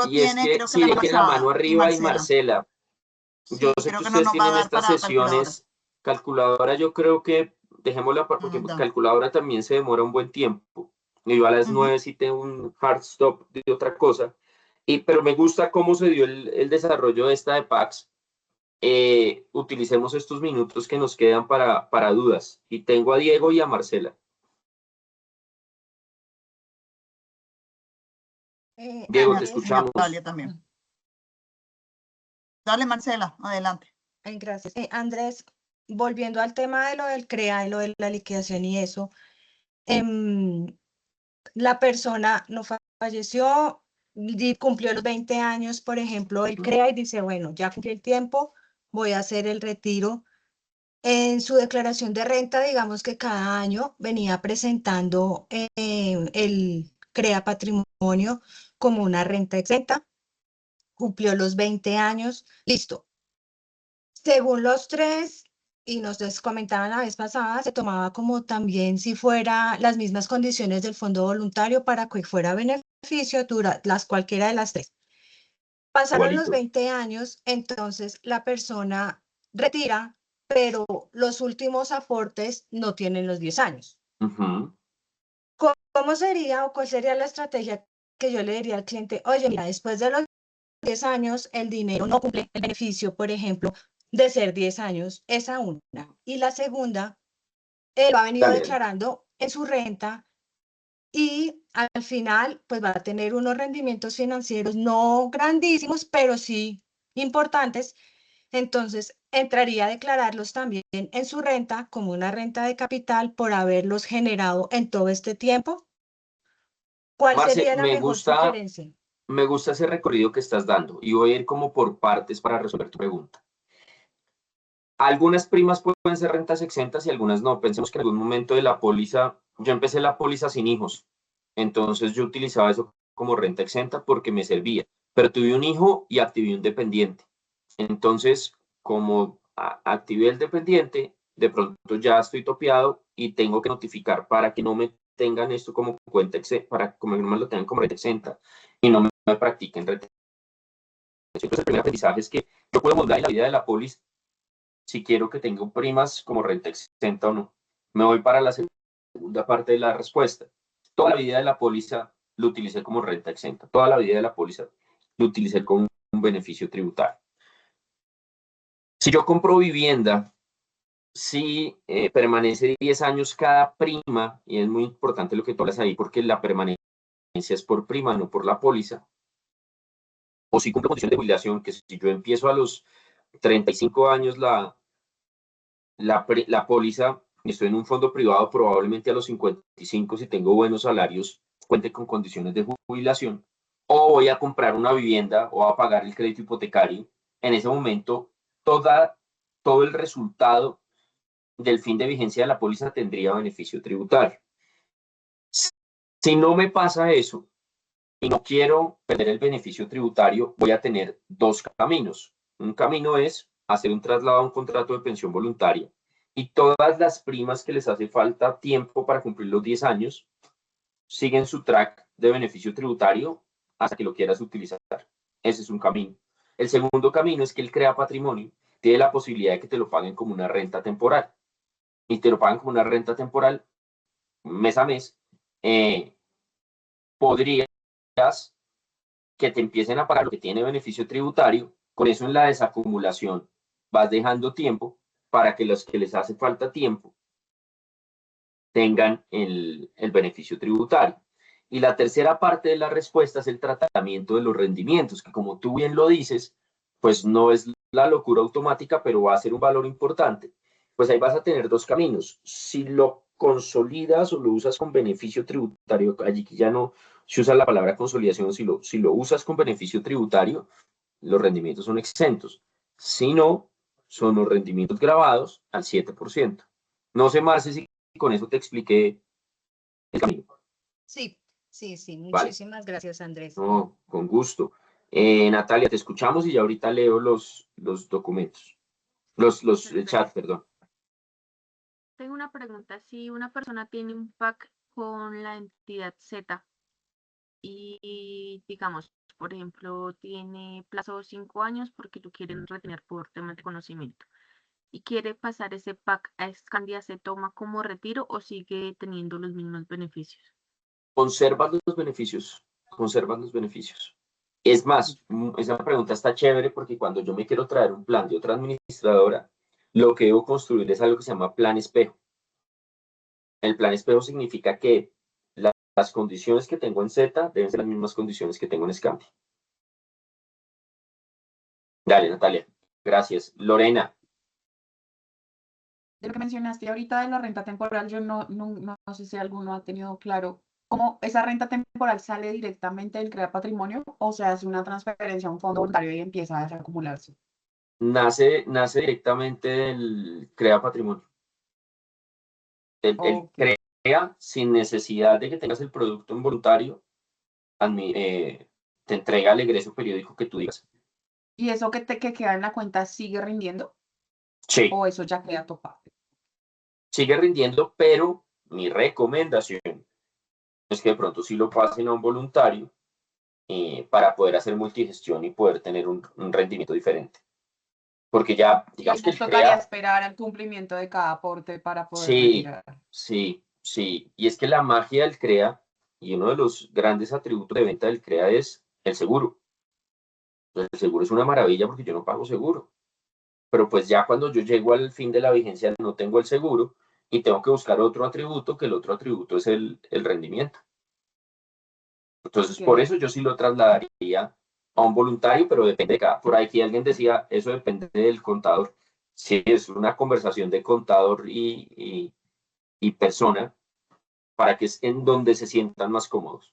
Y es tiene, que creo que sí, la Diego mano tiene la mano alzada, y arriba y Marcela. Marcela. Yo Sí, sé creo que que no ustedes nos va a tienen dar estas para calculadora. sesiones. Calculadora, yo creo que dejémosla porque Da. calculadora también se demora un buen tiempo. Y yo a las 9 sí tengo un hard stop de otra cosa. Pero me gusta cómo se dio el desarrollo de esta de PAX. Utilicemos estos minutos que nos quedan para dudas. Y tengo a Diego y a Marcela. Diego, te Andrés, Y escuchamos. Natalia también. Dale, Marcela, adelante. Gracias. Andrés, volviendo al tema de lo del CREA y lo de la liquidación y eso, la persona no falleció y cumplió los 20 años, por ejemplo, él CREA y dice, bueno, ya cumplí el tiempo, voy a hacer el retiro. En su declaración de renta, digamos que cada año venía presentando el CREA Patrimonio como una renta exenta, cumplió los 20 años, listo. Según los tres, y nos comentaban la vez pasada, se tomaba como también si fuera las mismas condiciones del fondo voluntario para que fuera beneficio, cualquiera de las tres. Pasaron los 20 años, entonces la persona retira, pero los últimos aportes no tienen los 10 años. ¿Cómo sería o cuál sería la estrategia que yo le diría al cliente? Oye, mira, después de los 10 años, el dinero no cumple el beneficio, por ejemplo, de ser 10 años, esa una. Y la segunda, él lo ha venido declarando en su renta y al final, pues va a tener unos rendimientos financieros no grandísimos, pero sí importantes. Entonces, entraría a declararlos también en su renta como una renta de capital por haberlos generado en todo este tiempo. ¿Cuál Marce, sería la mejor sugerencia? Me gusta ese recorrido que estás dando y voy a ir como por partes para resolver tu pregunta. Algunas primas pueden ser rentas exentas y algunas no. Pensemos que en algún momento de la póliza, yo empecé la póliza sin hijos, entonces yo utilizaba eso como renta exenta porque me servía, pero tuve un hijo y activé un dependiente. Entonces, como activé el dependiente, de pronto ya estoy topeado y tengo que notificar para que no me tengan esto como cuenta exenta, para que no me lo tengan como renta exenta y no me practiquen renta exenta. Entonces, el primer aprendizaje es que yo puedo moldar la vida de la póliza si quiero que tenga primas como renta exenta o no. Me voy para la segunda parte de la respuesta. Toda la vida de la póliza lo utilicé como renta exenta. Toda la vida de la póliza lo utilicé como un beneficio tributario. Si yo compro vivienda, si permanece 10 años cada prima, y es muy importante lo que tú hablas ahí, porque la permanencia es por prima, no por la póliza, o si cumple condición de jubilación, que si yo empiezo a los 35 años la póliza, estoy en un fondo privado, probablemente a los 55, si tengo buenos salarios, cuente con condiciones de jubilación, o voy a comprar una vivienda o a pagar el crédito hipotecario. En ese momento, todo el resultado del fin de vigencia de la póliza tendría beneficio tributario. Si no me pasa eso y no quiero perder el beneficio tributario, voy a tener dos caminos. Un camino es hacer un traslado a un contrato de pensión voluntaria y todas las primas que les hace falta tiempo para cumplir los 10 años siguen su track de beneficio tributario hasta que lo quieras utilizar. Ese es un camino. El segundo camino es que él crea patrimonio, tiene la posibilidad de que te lo paguen como una renta temporal y te lo pagan como una renta temporal mes a mes. Podrías que te empiecen a pagar lo que tiene beneficio tributario, con eso en la desacumulación vas dejando tiempo para que los que les hace falta tiempo tengan el beneficio tributario. Y la tercera parte de la respuesta es el tratamiento de los rendimientos, que como tú bien lo dices, pues no es la locura automática, pero va a ser un valor importante. Pues ahí vas a tener dos caminos. Si lo consolidas o lo usas con beneficio tributario, allí que ya no se usa la palabra consolidación, si lo usas con beneficio tributario, los rendimientos son exentos. Si no, son los rendimientos grabados al 7%. No sé, Marce, si con eso te expliqué el camino. Sí, Sí, sí, Vale. muchísimas gracias, Andrés. No, con gusto. Natalia, te escuchamos y ya ahorita leo los documentos, el chat, Perfecto. perdón. Tengo una pregunta. Si una persona tiene un PAC con la entidad Z y, digamos, por ejemplo, tiene plazo de 5 años porque lo quieren retener por temas de conocimiento y quiere pasar ese PAC a Scandia, ¿se toma como retiro o sigue teniendo los mismos beneficios? Conservan los beneficios, conservan los beneficios. Es más, esa pregunta está chévere porque cuando yo me quiero traer un plan de otra administradora, lo que debo construir es algo que se llama plan espejo. El plan espejo significa que las condiciones que tengo en Z deben ser las mismas condiciones que tengo en Scandia. Dale, Natalia. Gracias. Lorena. De lo que mencionaste ahorita de la renta temporal, yo no sé si alguno ha tenido claro cómo esa renta temporal sale directamente del Crea Patrimonio o se hace una transferencia a un fondo voluntario y empieza a acumularse. Nace directamente del Crea Patrimonio. El Ok. Crea, sin necesidad de que tengas el producto en voluntario, te entrega el egreso periódico que tú digas. ¿Y eso que queda en la cuenta sigue rindiendo Sí, o eso ya queda topado? sigue rindiendo, pero mi recomendación es que de pronto sí lo pasen a un voluntario para poder hacer multigestión y poder tener un rendimiento diferente. Porque ya, Y digamos que nos el tocaría CREA, esperar al cumplimiento de cada aporte para poder sí, retirar. sí, sí. Y es que la magia del CREA y uno de los grandes atributos de venta del CREA es el seguro. Entonces, el seguro es una maravilla porque yo no pago seguro. Pero pues ya cuando yo llego al fin de la vigencia no tengo el seguro y tengo que buscar otro atributo, que el otro atributo es el rendimiento. Entonces, por Ok. eso yo sí lo trasladaría a un voluntario, pero depende de cada. Por aquí alguien decía, eso depende del contador. Sí, es una conversación de contador y persona para que es en donde se sientan más cómodos.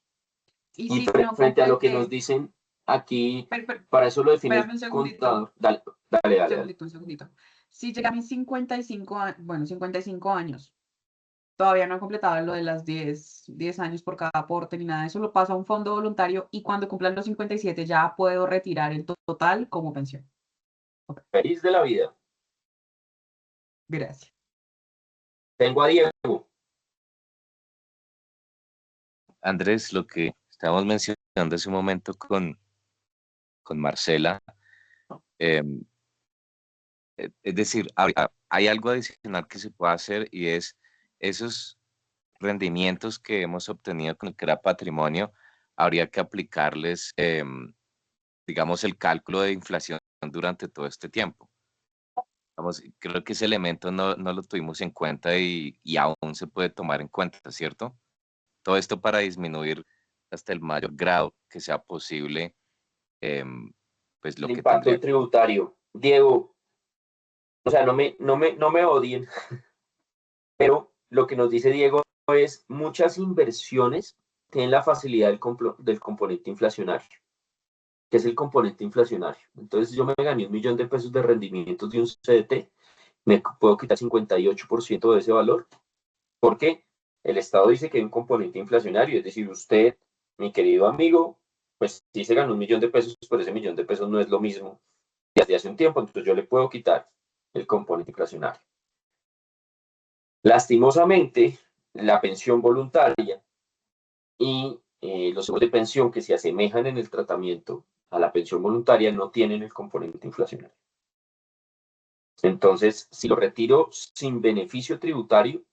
Y Y si no frente a lo que nos completé, dicen aquí, espérame para eso lo define el un segundito. contador. Dale, dale, dale, dale. Un segundito. Si llega a mis 55 años, bueno, 55 años, todavía no he completado lo de las 10 años por cada aporte ni nada de eso, lo paso a un fondo voluntario y cuando cumplan los 57 ya puedo retirar el total como pensión. Feliz de la vida. Gracias. Tengo a Diego. Andrés, lo que estábamos mencionando hace un momento con Marcela, es decir, hay algo adicional que se puede hacer y es esos rendimientos que hemos obtenido con el CREA Patrimonio, habría que aplicarles, digamos, el cálculo de inflación durante todo este tiempo. Vamos, creo que ese elemento no lo tuvimos en cuenta y aún se puede tomar en cuenta, ¿cierto? Todo esto para disminuir hasta el mayor grado que sea posible, pues El lo que impacto tendría. tributario. Diego, o sea, no me odien, pero lo que nos dice Diego es muchas inversiones tienen la facilidad del componente inflacionario. ¿Qué es el componente inflacionario? Entonces, yo me gané 1 millón de pesos de rendimientos de un CDT, me puedo quitar 58% de ese valor. ¿Por qué? El Estado dice que hay un componente inflacionario, es decir, usted, mi querido amigo, pues sí se ganó 1 millón de pesos, pero ese 1 millón de pesos no es lo mismo desde hace un tiempo, entonces yo le puedo quitar el componente inflacionario. Lastimosamente, la pensión voluntaria y los seguros de pensión que se asemejan en el tratamiento a la pensión voluntaria no tienen el componente inflacionario. Entonces, si lo retiro sin beneficio tributario,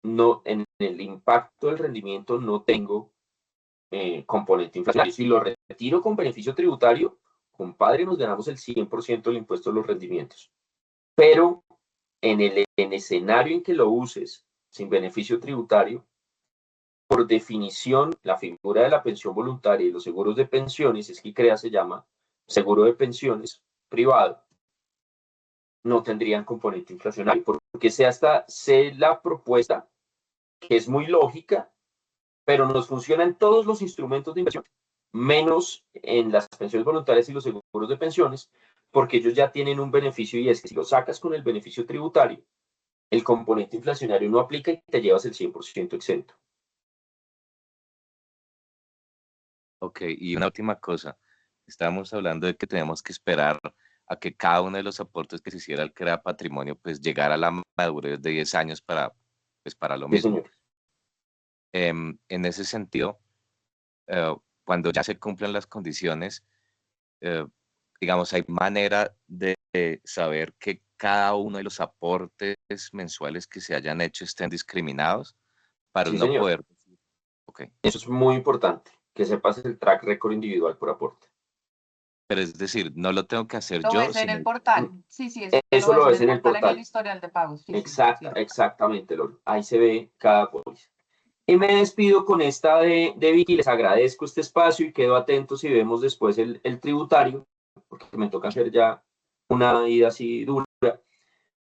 no, en el impacto del rendimiento no tengo componente inflacionario. Si lo retiro con beneficio tributario, compadre, nos ganamos el 100% del impuesto de los rendimientos. Pero en el escenario en que lo uses sin beneficio tributario, por definición, la figura de la pensión voluntaria y los seguros de pensiones, es que CREA se llama seguro de pensiones privado, no tendrían componente inflacionario, porque sé la propuesta, que es muy lógica, pero nos funciona en todos los instrumentos de inversión, menos en las pensiones voluntarias y los seguros de pensiones, porque ellos ya tienen un beneficio y es que si lo sacas con el beneficio tributario, el componente inflacionario no aplica y te llevas el 100% exento. Ok, y una última cosa. Estábamos hablando de que teníamos que esperar a que cada uno de los aportes que se hiciera al CREA Patrimonio, pues llegara a la madurez de 10 años para lo Sí, mismo. señor. En ese sentido, cuando ya se cumplen las condiciones, digamos, hay manera de saber que cada uno de los aportes mensuales que se hayan hecho estén discriminados para Sí, uno señor. poder decir, ok, Eso es muy importante, que sepas el track record individual por aporte. pero es decir, no lo tengo que hacer Lo yo, ves en el sino portal. Sí, sí, eso Eso lo lo ves ves en en el el portal, en el portal. historial de pagos. Sí, sí, sí, cierto. Exactamente, Lore. Ahí se ve cada póliza. Y me despido con esta de Vicky. Les agradezco este espacio y quedo atento si vemos después el tributario, porque me toca hacer ya una ida así dura.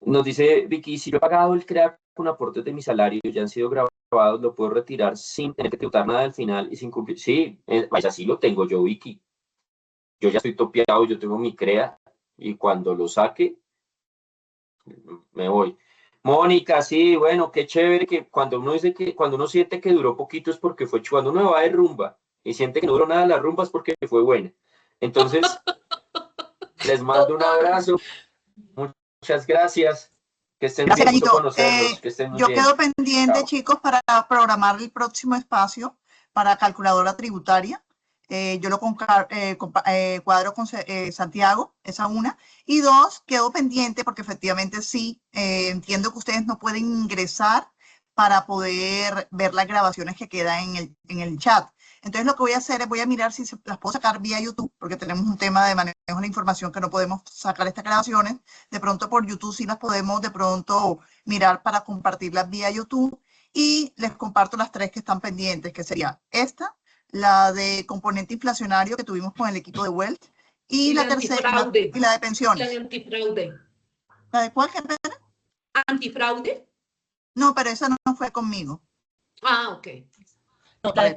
Nos dice Vicky, si yo he pagado el CREA con aportes de mi salario, ya han sido grabados, lo puedo retirar sin tener que tributar nada al final y sin cumplir. Sí, pues así lo tengo yo, Vicky. Yo ya estoy topeado, yo tengo mi CREA y cuando lo saque, me voy. Mónica, sí, bueno, qué chévere que cuando uno dice que cuando uno siente que duró poquito es porque fue cuando uno va de rumba y siente que no duró nada la rumba es porque fue buena. Entonces, les mando un abrazo. Muchas gracias. Que estén Gracias, bien, gusto Gallito. conocerlos. Que estén muy Yo bien. quedo pendiente, Chao. chicos, para programar el próximo espacio para calculadora tributaria. Yo lo cuadro con Santiago, esa una. Y dos, quedo pendiente porque efectivamente sí, entiendo que ustedes no pueden ingresar para poder ver las grabaciones que quedan en el chat. Entonces lo que voy a hacer es voy a mirar si las puedo sacar vía YouTube, porque tenemos un tema de manejo de la información que no podemos sacar estas grabaciones. De pronto por YouTube sí las podemos de pronto mirar para compartirlas vía YouTube. Y les comparto las tres que están pendientes, que sería esta, la de componente inflacionario que tuvimos con el equipo de Wealth, y la tercera, y la de pensiones. La de antifraude. ¿La de cuál, gente? ¿Antifraude? No, pero esa no fue conmigo. Ah, ok. No, la de